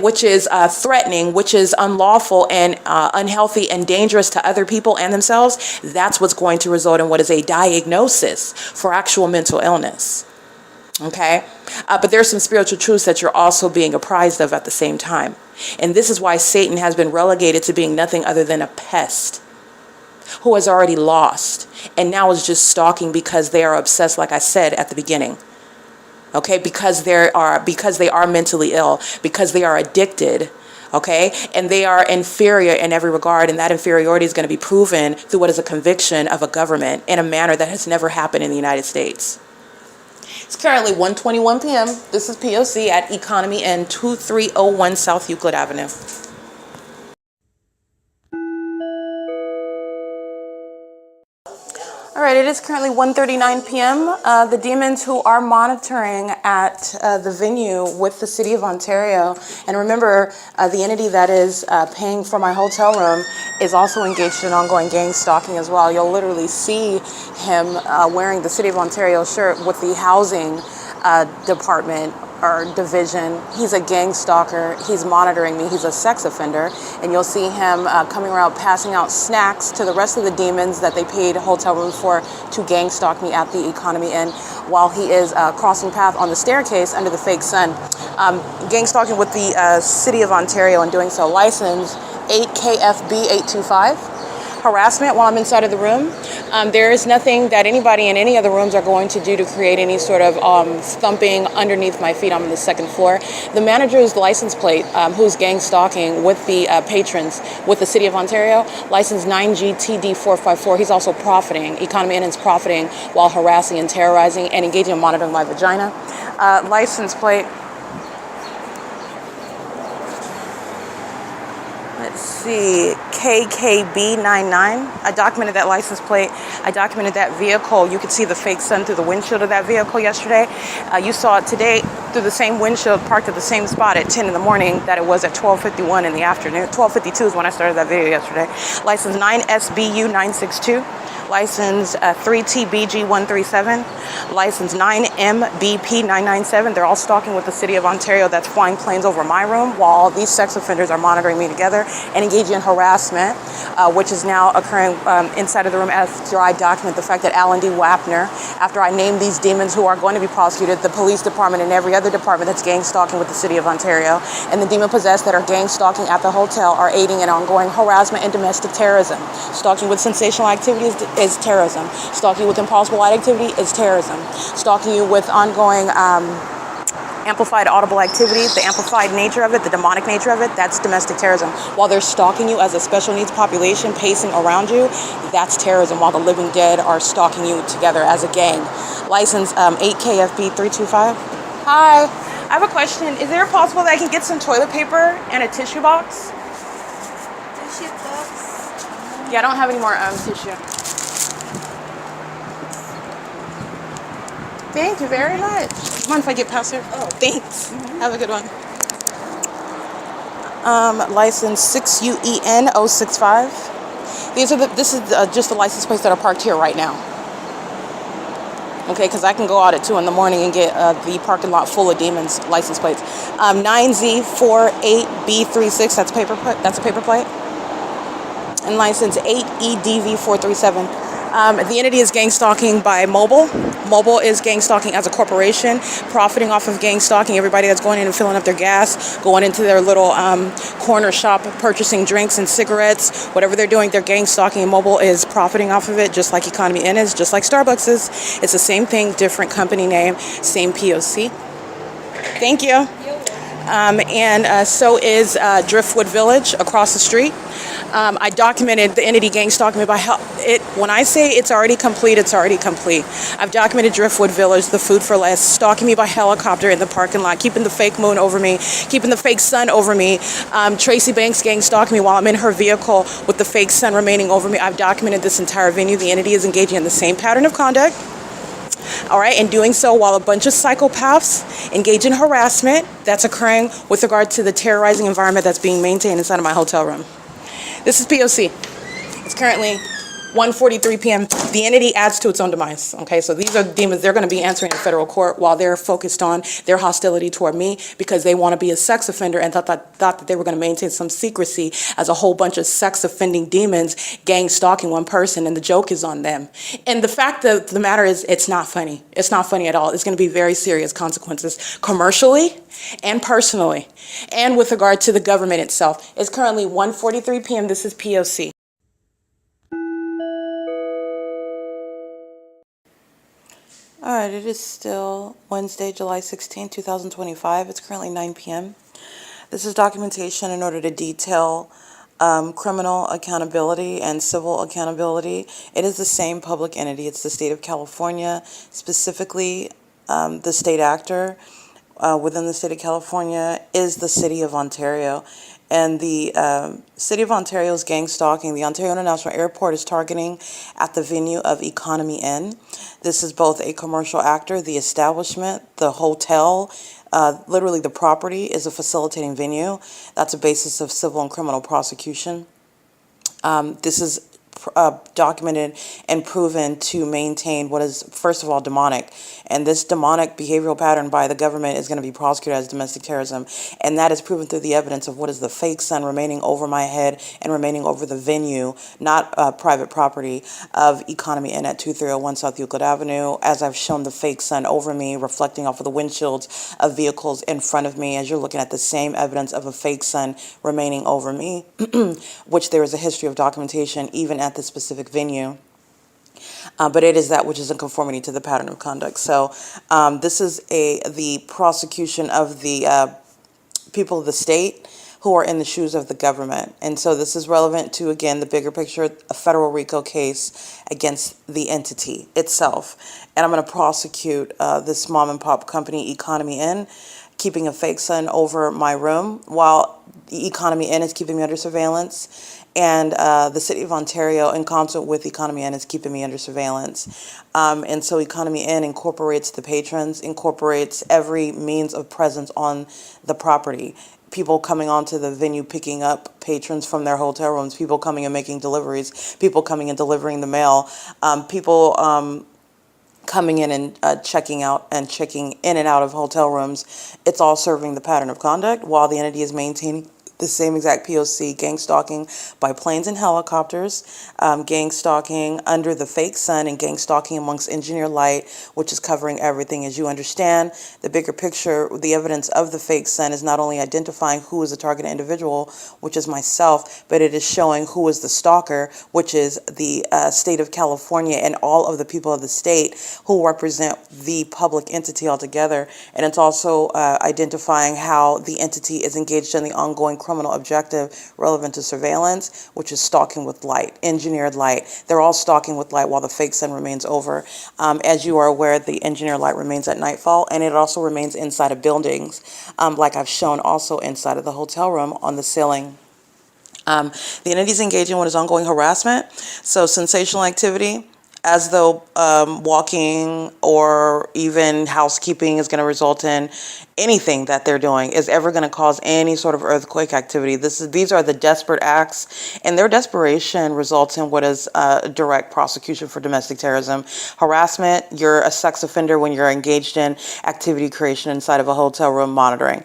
which is threatening, which is unlawful and unhealthy and dangerous to other people and themselves, that's what's going to result in what is a diagnosis for actual mental illness. Okay? But there's some spiritual truths that you're also being apprised of at the same time. And this is why Satan has been relegated to being nothing other than a pest who has already lost and now is just stalking because they are obsessed, like I said at the beginning. Okay? Because they are mentally ill, because they are addicted. Okay? And they are inferior in every regard, and that inferiority is going to be proven through what is a conviction of a government in a manner that has never happened in the United States. It's currently 1:21 p.m. This is P.O.C. at Economy and 2301 South Euclid Avenue. All right, it is currently 1:39 p.m. The demons who are monitoring at the venue with the City of Ontario, and remember, the entity that is paying for my hotel room is also engaged in ongoing gang stalking as well. You'll literally see him wearing the City of Ontario shirt with the housing department or division. He's a gang stalker. He's monitoring me. He's a sex offender. And you'll see him coming around passing out snacks to the rest of the demons that they paid hotel rooms for to gang stalk me at the Economy Inn while he is crossing path on the staircase under the fake sun. Gang stalking with the City of Ontario and doing so. License 8KFB 825. Harassment while I'm inside of the room. There is nothing that anybody in any other rooms are going to do to create any sort of thumping underneath my feet. I'm on the second floor. The manager's license plate, who's gang stalking with the patrons with the City of Ontario, license 9GTD454. He's also profiting. Economy Inn is profiting while harassing and terrorizing and engaging in monitoring my vagina. License plate. Let's see, KKB99. I documented that license plate. I documented that vehicle. You could see the fake sun through the windshield of that vehicle yesterday. You saw it today through the same windshield, parked at the same spot at 10 in the morning that it was at 12:51 in the afternoon. 12:52 is when I started that video yesterday. License 9SBU962. License 3TBG137, license 9MBP997. They're all stalking with the City of Ontario that's flying planes over my room while all these sex offenders are monitoring me together and engaging in harassment, which is now occurring inside of the room after I document the fact that Alan D. WAPNER, after I name these demons who are going to be prosecuted, the police department and every other department that's gang stalking with the City of Ontario, and the demon possessed that are gang stalking at the hotel are aiding in ongoing harassment and domestic terrorism. Stalking with sensational activities is terrorism. Stalking you with impossible light activity is terrorism. Stalking you with ongoing amplified audible activity, the amplified nature of it, the demonic nature of it, that's domestic terrorism. While they're stalking you as a special needs population pacing around you, that's terrorism, while the living dead are stalking you together as a gang. License 8KFB 325. Hi, I have a question. Is there possible that I can get some toilet paper and a tissue box? Tissue box. Yeah, I don't have any more tissue. Thank you very much. Mind if I get past here? Oh, thanks. Have a good one. License 6UN 065. This is just the license plates that are parked here right now. Okay, because I can go out at 2 in the morning and get the parking lot full of demons license plates. 9Z48B36. That's a paper plate. And license 8EDV437. The entity is gang stalking by Mobile. Mobile is gang stalking as a corporation, profiting off of gang stalking everybody that's going in and filling up their gas, going into their little corner shop, purchasing drinks and cigarettes, whatever they're doing, they're gang stalking, and Mobile is profiting off of it, just like Economy N is, just like Starbucks is. It's the same thing, different company name, same P.O.C. Thank you. So is Driftwood Village across the street. I documented the entity gang stalking me by when I say it's already complete, it's already complete. I've documented Driftwood Village, the Food for Less, stalking me by helicopter in the parking lot, keeping the fake moon over me, keeping the fake sun over me. Tracy Banks gang stalking me while I'm in her vehicle with the fake sun remaining over me. I've documented this entire venue. The entity is engaging in the same pattern of conduct. All right, and doing so while a bunch of psychopaths engage in harassment that's occurring with regard to the terrorizing environment that's being maintained inside of my hotel room. This is P.O.C. It's currently 1:43 p.m. The entity adds to its own demise. Okay, so these are demons. They're going to be answering in federal court while they're focused on their hostility toward me because they want to be a sex offender and thought that they were going to maintain some secrecy as a whole bunch of sex offending demons gang stalking one person, and the joke is on them. And the fact of the matter is, it's not funny. It's not funny at all. It's going to be very serious consequences commercially and personally, and with regard to the government itself. It's currently 1:43 p.m. This is P.O.C. All right, it is still Wednesday, July 16, 2025. It's currently 9 p.m. This is documentation in order to detail criminal accountability and civil accountability. It is the same public entity. It's the state of California, specifically the state actor within the state of California is the city of Ontario. And the city of Ontario's gang stalking, the Ontario International Airport is targeting at the venue of Economy N. This is both a commercial actor, the establishment, the hotel, literally the property is a facilitating venue. That's a basis of civil and criminal prosecution. This is documented and proven to maintain what is, first of all, demonic. And this demonic behavioral pattern by the government is going to be prosecuted as domestic terrorism. And that is proven through the evidence of what is the fake sun remaining over my head and remaining over the venue, not private property, of Economy Inn at 2301 South Euclid Avenue, as I've shown the fake sun over me, reflecting off of the windshields of vehicles in front of me, as you're looking at the same evidence of a fake sun remaining over me, which there is a history of documentation even at the specific venue. But it is that which is in conformity to the pattern of conduct. So this is the prosecution of the people of the state who are in the shoes of the government. And so this is relevant to, again, the bigger picture, a federal RICO case against the entity itself. And I'm going to prosecute this mom and pop company, Economy Inn, keeping a fake sun over my room while the Economy Inn is keeping me under surveillance. And the city of Ontario, in concert with Economy Inn, is keeping me under surveillance. And so Economy Inn incorporates the patrons, incorporates every means of presence on the property. People coming onto the venue, picking up patrons from their hotel rooms, people coming and making deliveries, people coming and delivering the mail, people coming in and checking out and checking in and out of hotel rooms. It's all serving the pattern of conduct while the entity is maintaining the same exact P.O.C. gang stalking by planes and helicopters, gang stalking under the fake sun, and gang stalking amongst engineered light, which is covering everything. As you understand, the bigger picture, the evidence of the fake sun is not only identifying who is the target individual, which is myself, but it is showing who is the stalker, which is the state of California and all of the people of the state who represent the public entity altogether. And it's also identifying how the entity is engaged in the ongoing criminal objective relevant to surveillance, which is stalking with light, engineered light. They're all stalking with light while the fake sun remains over. As you are aware, the engineered light remains at nightfall, and it also remains inside of buildings, like I've shown also inside of the hotel room on the ceiling. The entity is engaging in what is ongoing harassment, so sensational activity, as though walking or even housekeeping is going to result in anything that they're doing is ever going to cause any sort of earthquake activity. These are the desperate acts, and their desperation results in what is a direct prosecution for domestic terrorism. Harassment, you're a sex offender when you're engaged in activity creation inside of a hotel room monitoring.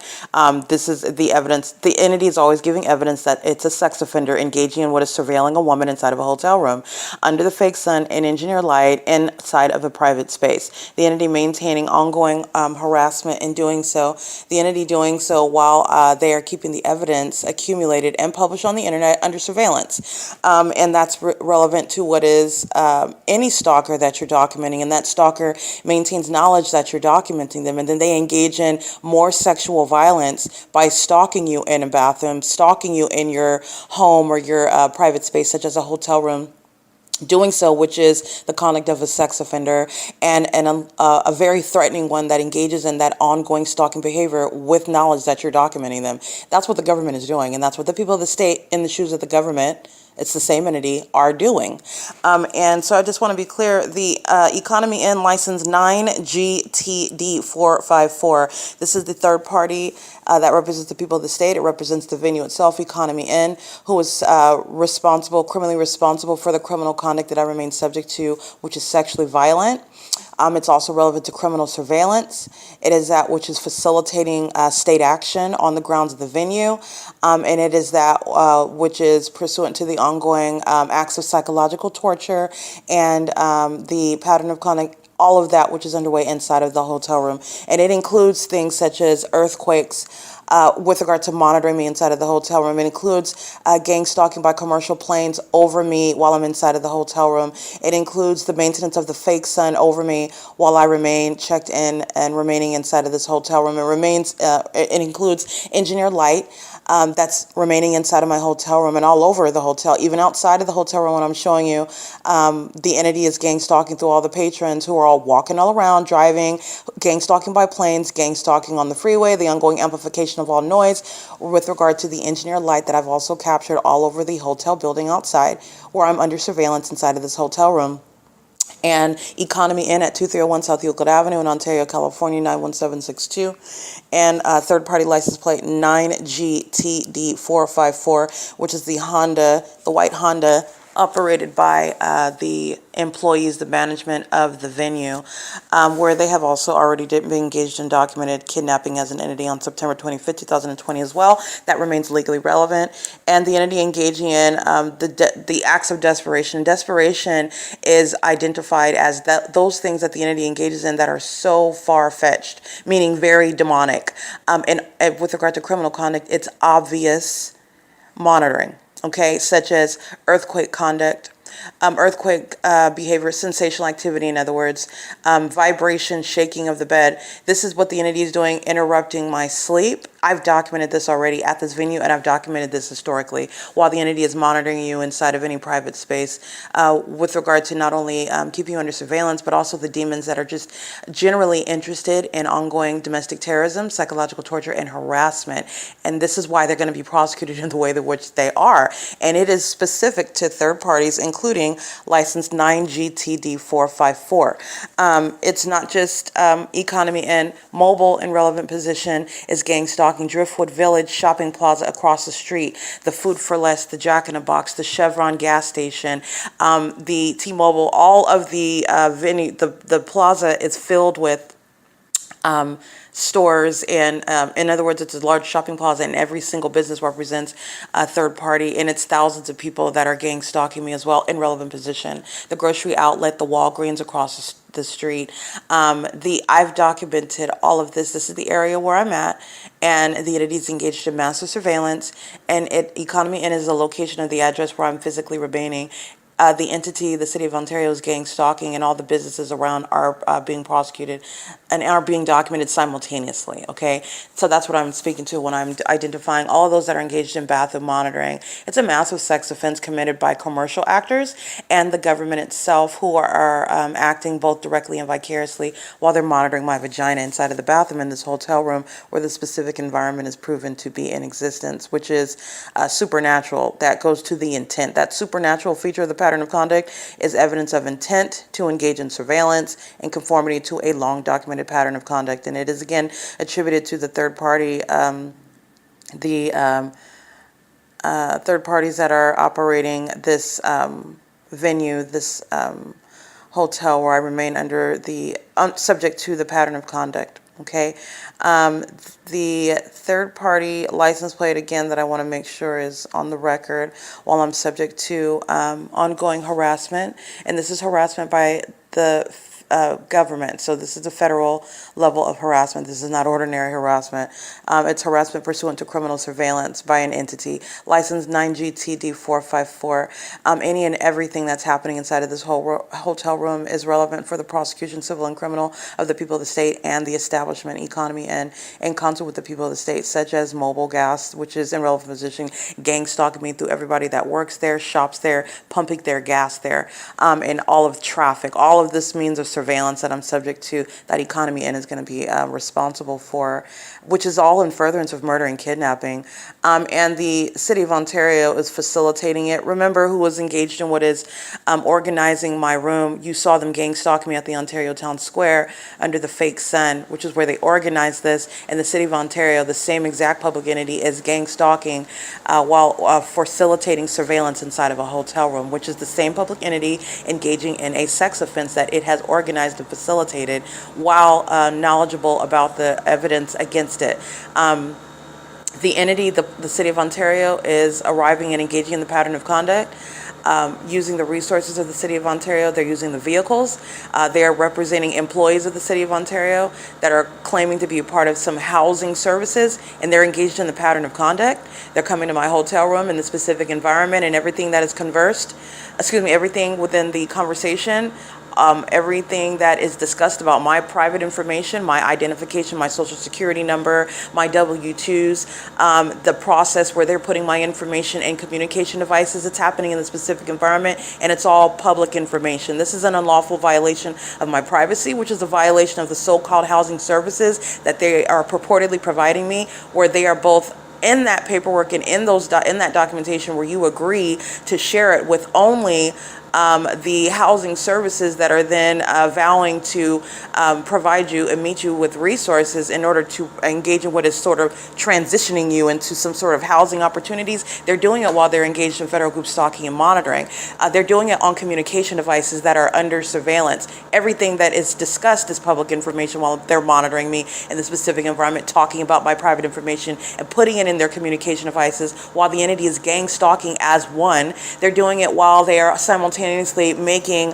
This is the evidence. The entity is always giving evidence that it's a sex offender engaging in what is surveilling a woman inside of a hotel room under the fake sun and engineered light inside of a private space. The entity maintaining ongoing harassment in doing so. The entity doing so while they are keeping the evidence accumulated and published on the internet under surveillance. And that's relevant to what is any stalker that you're documenting, and that stalker maintains knowledge that you're documenting them, and then they engage in more sexual violence by stalking you in a bathroom, stalking you in your home or your private space, such as a hotel room. Doing so, which is the conduct of a sex offender, and a very threatening one that engages in that ongoing stalking behavior with knowledge that you're documenting them. That's what the government is doing, and that's what the people of the state in the shoes of the government, it's the same entity, are doing. And so I just want to be clear, the Economy N license 9GTD454, this is the third party that represents the people of the state. It represents the venue itself, Economy N, who is criminally responsible for the criminal conduct that I remain subject to, which is sexually violent. It's also relevant to criminal surveillance. It is that which is facilitating state action on the grounds of the venue. And it is that which is pursuant to the ongoing acts of psychological torture and the pattern of conduct, all of that which is underway inside of the hotel room. And it includes things such as earthquakes, with regard to monitoring me inside of the hotel room. It includes gang stalking by commercial planes over me while I'm inside of the hotel room. It includes the maintenance of the fake sun over me while I remain checked in and remaining inside of this hotel room. It includes engineered light that's remaining inside of my hotel room and all over the hotel, even outside of the hotel room when I'm showing you. The entity is gang stalking through all the patrons who are all walking all around, driving, gang stalking by planes, gang stalking on the freeway, the ongoing amplification of all noise with regard to the engineered light that I've also captured all over the hotel building outside where I'm under surveillance inside of this hotel room. And Economy Inn at 2301 South Euclid Avenue in Ontario, California, 91762. And third-party license plate 9GTD454, which is the white Honda, operated by the employees, the management of the venue, where they have also already been engaged in documented kidnapping as an entity on September 25th, 2020 as well. That remains legally relevant. And the entity engaging in the acts of desperation. Desperation is identified as those things that the entity engages in that are so far-fetched, meaning very demonic. And with regard to criminal conduct, it's obvious monitoring. Okay, such as earthquake conduct, earthquake behavior, sensational activity, in other words, vibration, shaking of the bed. This is what the entity is doing, interrupting my sleep. I've documented this already at this venue, and I've documented this historically while the entity is monitoring you inside of any private space with regard to not only keeping you under surveillance, but also the demons that are just generally interested in ongoing domestic terrorism, psychological torture, and harassment. And this is why they're going to be prosecuted in the way in which they are. And it is specific to third parties, including license 9GTD454. It's not just Economy and mobile and relevant position is gang stalking. Driftwood Village Shopping Plaza across the street, the Food for Less, the Jack in the Box, the Chevron gas station, the T-Mobile, all of the venue, the plaza is filled with stores, and in other words, it's a large shopping plaza, and every single business represents a third party, and it's thousands of people that are gang stalking me as well in relevant position. The grocery outlet, the Walgreens across the street. I've documented all of this. This is the area where I'm at, and the entity is engaged in massive surveillance, and Economy Inn is the location of the address where I'm physically remaining. The entity, the City of Ontario, is gang stalking, and all the businesses around are being prosecuted and are being documented simultaneously, okay? So that's what I'm speaking to when I'm identifying all of those that are engaged in bathroom monitoring. It's a massive sex offense committed by commercial actors and the government itself, who are acting both directly and vicariously while they're monitoring my vagina inside of the bathroom in this hotel room where the specific environment is proven to be in existence, which is supernatural. That goes to the intent. That supernatural feature of the pattern of conduct is evidence of intent to engage in surveillance in conformity to a long documented pattern of conduct, and it is again attributed to the third party, third parties that are operating this venue, this hotel where I remain under the subject to the pattern of conduct. Okay, the third party license plate again that I want to make sure is on the record while I'm subject to ongoing harassment, and this is harassment by the government. So this is the federal level of harassment. This is not ordinary harassment. It's harassment pursuant to criminal surveillance by an entity. License 9GTD454. Any and everything that's happening inside of this whole hotel room is relevant for the prosecution, civil and criminal, of the people of the state and the establishment, economy, and in concert with the people of the state, such as mobile gas, which is in relevant position, gang stalking me through everybody that works there, shops there, pumping their gas there, and all of traffic. All of this means of surveillance that I'm subject to, that Economy Inn is going to be responsible for, which is all in furtherance of murder and kidnapping. And the City of Ontario is facilitating it. Remember who was engaged in what is organizing my room. You saw them gang stalking me at the Ontario Town Square under the fake sun, which is where they organized this. And the City of Ontario, the same exact public entity, is gang stalking while facilitating surveillance inside of a hotel room, which is the same public entity engaging in a sex offense that it has organized and facilitated while knowledgeable about the evidence against it. The entity, the City of Ontario, is arriving and engaging in the pattern of conduct. Using the resources of the City of Ontario. They're using the vehicles. They are representing employees of the City of Ontario that are claiming to be a part of some housing services, and they're engaged in the pattern of conduct. They're coming to my hotel room in the specific environment, and everything that is everything within the conversation, everything that is discussed about my private information, my identification, my social security number, my W-2s, the process where they're putting my information in communication devices, it's happening in the specific environment, and it's all public information. This is an unlawful violation of my privacy, which is a violation of the so-called housing services that they are purportedly providing me, where they are both in that paperwork and in that documentation where you agree to share it with only the housing services that are then vowing to provide you and meet you with resources in order to engage in what is sort of transitioning you into some sort of housing opportunities. They're doing it while they're engaged in federal group stalking and monitoring. They're doing it on communication devices that are under surveillance. Everything that is discussed is public information while they're monitoring me in the specific environment, talking about my private information and putting it in their communication devices while the entity is gang stalking as one. They're doing it while they are simultaneously making,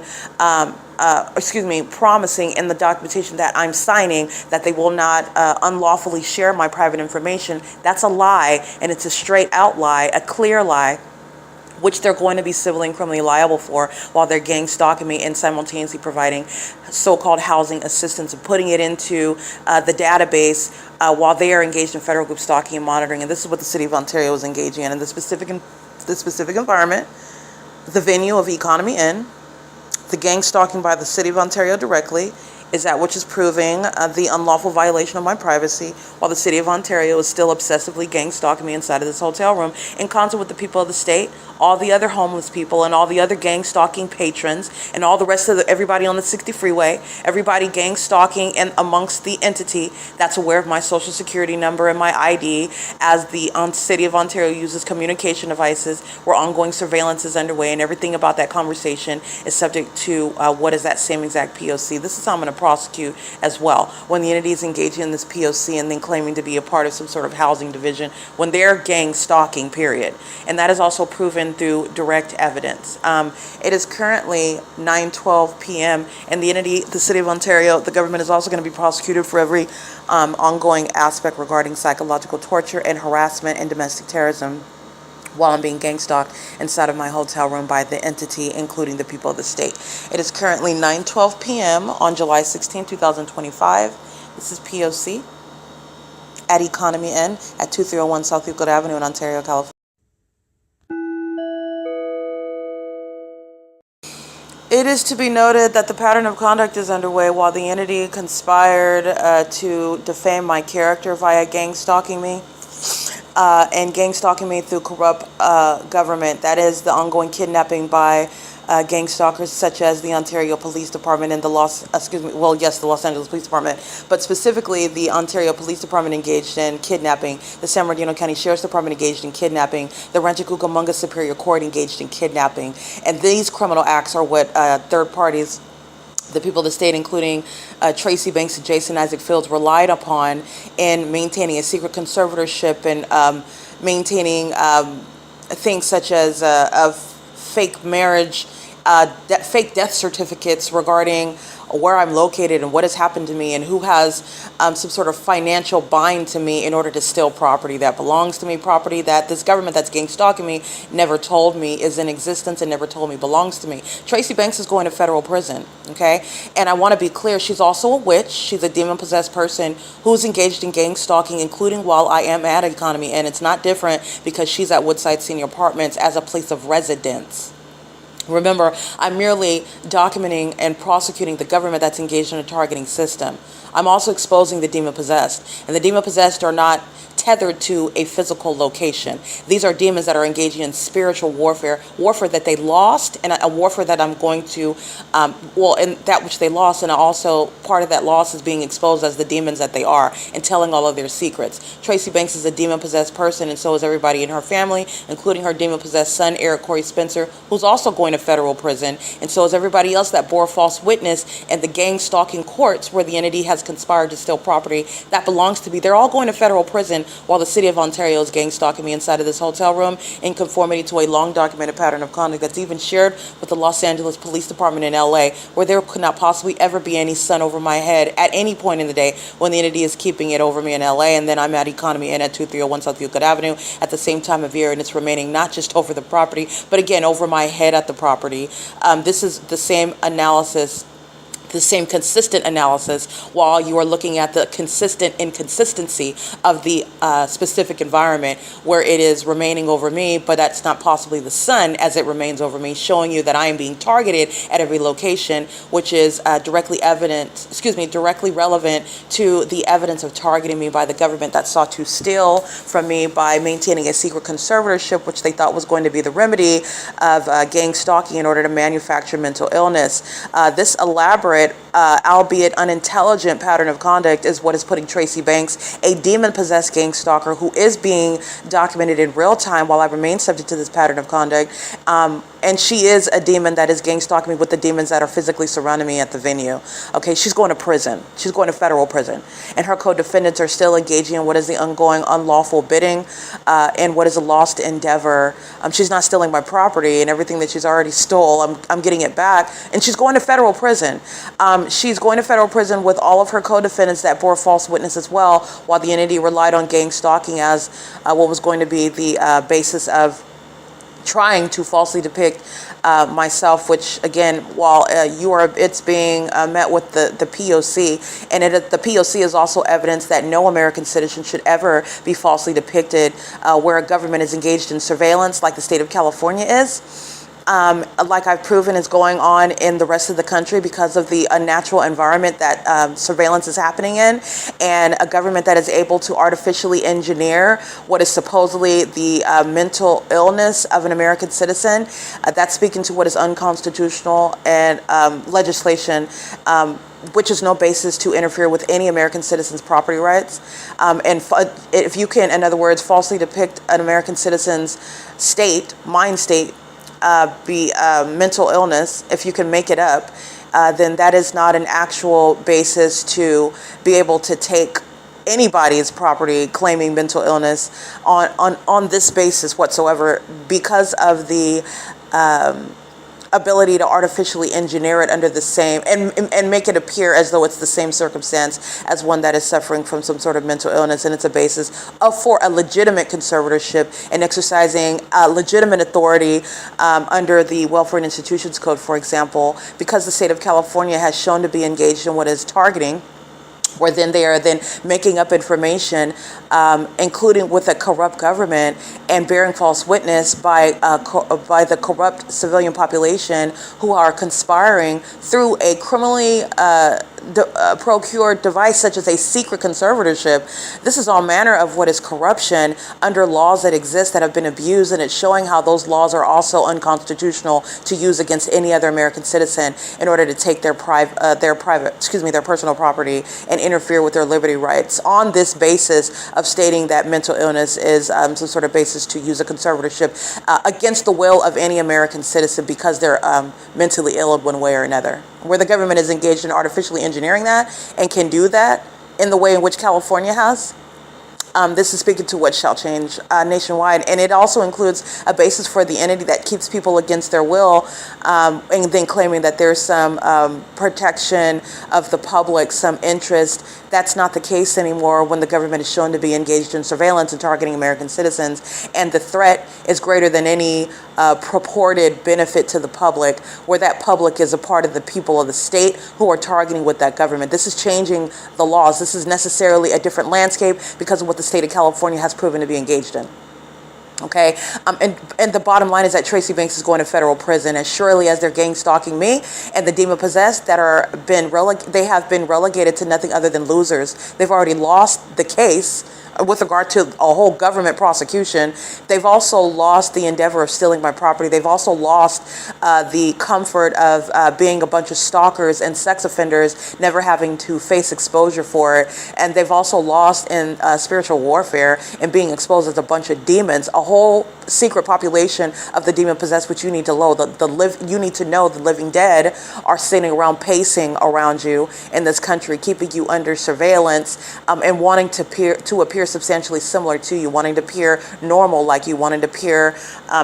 promising in the documentation that I'm signing that they will not unlawfully share my private information. That's a lie, and it's a straight out lie, a clear lie, which they're going to be civilly and criminally liable for while they're gang stalking me and simultaneously providing so-called housing assistance and putting it into the database while they are engaged in federal group stalking and monitoring. And this is what the City of Ontario is engaging in the specific environment. The venue of Economy Inn, the gang stalking by the City of Ontario directly, is that which is proving the unlawful violation of my privacy, while the City of Ontario is still obsessively gang stalking me inside of this hotel room in concert with the people of the state, all the other homeless people, and all the other gang stalking patrons, and all the rest of everybody on the 60 freeway, everybody gang stalking and amongst the entity that's aware of my social security number and my ID, as the City of Ontario uses communication devices where ongoing surveillance is underway, and everything about that conversation is subject to what is that same exact P.O.C. This is how I'm going to prosecute as well when the entity is engaging in this P.O.C. and then claiming to be a part of some sort of housing division when they're gang stalking, period. And that is also proven through direct evidence. It is currently 9:12 p.m. and the entity, the City of Ontario, the government is also going to be prosecuted for every ongoing aspect regarding psychological torture and harassment and domestic terrorism while I'm being gang stalked inside of my hotel room by the entity, including the people of the state. It is currently 9:12 p.m. on July 16, 2025. This is P.O.C. at Economy Inn at 2301 South Euclid Avenue in Ontario, California. It is to be noted that the pattern of conduct is underway while the entity conspired to defame my character via gang stalking me. And gang stalking me through corrupt government. That is the ongoing kidnapping by gang stalkers such as the Ontario Police Department and the Los Angeles Police Department, but specifically the Ontario Police Department engaged in kidnapping, the San Bernardino County Sheriff's Department engaged in kidnapping, the Rancho Cucamonga Superior Court engaged in kidnapping, and these criminal acts are what third parties, the people of the state, including Tracy Banks and Jason Isaac Fields, relied upon in maintaining a secret conservatorship and maintaining things such as of fake marriage, fake death certificates regarding where I'm located and what has happened to me and who has some sort of financial bind to me in order to steal property that belongs to me, property that this government that's gang stalking me never told me is in existence and never told me belongs to me. Tracy Banks is going to federal prison, okay? And I want to be clear, she's also a witch. She's a demon-possessed person who's engaged in gang stalking, including while I am at Economy, and it's not different because she's at Woodside Senior Apartments as a place of residence. Remember, I'm merely documenting and prosecuting the government that's engaged in a targeting system. I'm also exposing the demon-possessed. And the demon-possessed are not tethered to a physical location. These are demons that are engaging in spiritual warfare, warfare that they lost, and a warfare that I'm going to, and that which they lost, and also part of that loss is being exposed as the demons that they are and telling all of their secrets. Tracy Banks is a demon-possessed person, and so is everybody in her family, including her demon-possessed son, Eric Corey Spencer, who's also going to federal prison, and so is everybody else that bore false witness in the gang-stalking courts where the entity has conspired to steal property that belongs to me. They're all going to federal prison while the City of Ontario is gang stalking me inside of this hotel room in conformity to a long documented pattern of conduct that's even shared with the Los Angeles Police Department in LA, where there could not possibly ever be any sun over my head at any point in the day when the entity is keeping it over me in LA, and then I'm at Economy Inn at 2301 South Euclid Avenue at the same time of year, and it's remaining not just over the property, but again over my head at the property. This is the same analysis, the same consistent analysis while you are looking at the consistent inconsistency of the specific environment where it is remaining over me, but that's not possibly the sun as it remains over me, showing you that I am being targeted at every location, which is directly relevant to the evidence of targeting me by the government that sought to steal from me by maintaining a secret conservatorship, which they thought was going to be the remedy of gang stalking in order to manufacture mental illness. This elaborate, albeit unintelligent pattern of conduct is what is putting Tracy Banks, a demon-possessed gang stalker who is being documented in real time while I remain subject to this pattern of conduct, and she is a demon that is gang stalking me with the demons that are physically surrounding me at the venue. Okay, she's going to prison. She's going to federal prison. And her co-defendants are still engaging in what is the ongoing unlawful bidding and what is a lost endeavor. She's not stealing my property, and everything that she's already stole, I'm getting it back. And she's going to federal prison. She's going to federal prison with all of her co-defendants that bore false witness as well, while the entity relied on gang stalking as what was going to be the basis of trying to falsely depict myself, which again, while it's being met with the P.O.C, and the P.O.C is also evidence that no American citizen should ever be falsely depicted where a government is engaged in surveillance like the state of California is. Like I've proven is going on in the rest of the country because of the unnatural environment that surveillance is happening in, and a government that is able to artificially engineer what is supposedly the mental illness of an American citizen. That's speaking to what is unconstitutional and legislation, which is no basis to interfere with any American citizen's property rights. And if you can, in other words, falsely depict an American citizen's mind state, be mental illness, if you can make it up then that is not an actual basis to be able to take anybody's property claiming mental illness on this basis whatsoever, because of the ability to artificially engineer it under the same and make it appear as though it's the same circumstance as one that is suffering from some sort of mental illness, and it's a basis for a legitimate conservatorship and exercising legitimate authority under the Welfare and Institutions Code, for example, because the state of California has shown to be engaged in what is targeting, where then they are then making up information, including with a corrupt government, and bearing false witness by the corrupt civilian population who are conspiring through a criminally procured device such as a secret conservatorship. This is all manner of what is corruption under laws that exist that have been abused, and it's showing how those laws are also unconstitutional to use against any other American citizen in order to take their personal property and interfere with their liberty rights on this basis of stating that mental illness is some sort of basis to use a conservatorship against the will of any American citizen because they're mentally ill in one way or another. Where the government is engaged in artificially engineering that and can do that in the way in which California has. This is speaking to what shall change nationwide, and it also includes a basis for the entity that keeps people against their will, and then claiming that there's some protection of the public, some interest. That's not the case anymore when the government is shown to be engaged in surveillance and targeting American citizens, and the threat is greater than any purported benefit to the public, where that public is a part of the people of the state who are targeting with that government. This is changing the laws. This is necessarily a different landscape because of what the state of California has proven to be engaged in. Okay, and the bottom line is that Tracy Banks is going to federal prison as surely as they're gang stalking me and the demon possessed that they have been relegated to nothing other than losers. They've already lost the case with regard to a whole government prosecution. They've also lost the endeavor of stealing my property. They've also lost the comfort of being a bunch of stalkers and sex offenders, never having to face exposure for it. And they've also lost in spiritual warfare and being exposed as a bunch of demons, a whole secret population of the demon possessed, which you need to know. You need to know the living dead are sitting around pacing around you in this country, keeping you under surveillance, and wanting to appear substantially similar to you, wanting to appear normal like you, wanting to appear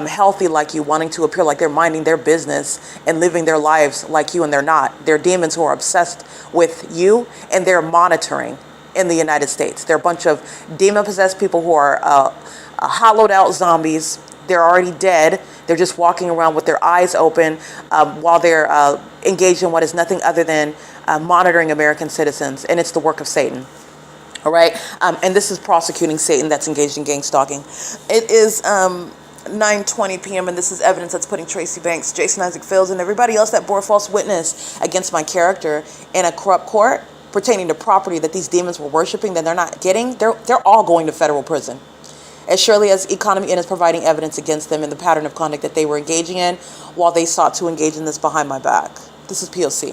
healthy like you, wanting to appear like they're minding their business and living their lives like you, and they're not. They're demons who are obsessed with you, and they're monitoring in the United States. They're a bunch of demon-possessed people who are hollowed out zombies. They're already dead. They're just walking around with their eyes open while they're engaged in what is nothing other than monitoring American citizens, and it's the work of Satan. All right, and this is prosecuting Satan that's engaged in gang stalking. It is 9:20 p.m. and this is evidence that's putting Tracy Banks, Jason Isaac Fields, and everybody else that bore false witness against my character in a corrupt court pertaining to property that these demons were worshiping that they're not getting. They're all going to federal prison, as surely as Economy Inn is providing evidence against them in the pattern of conduct that they were engaging in while they sought to engage in this behind my back. This is P.O.C.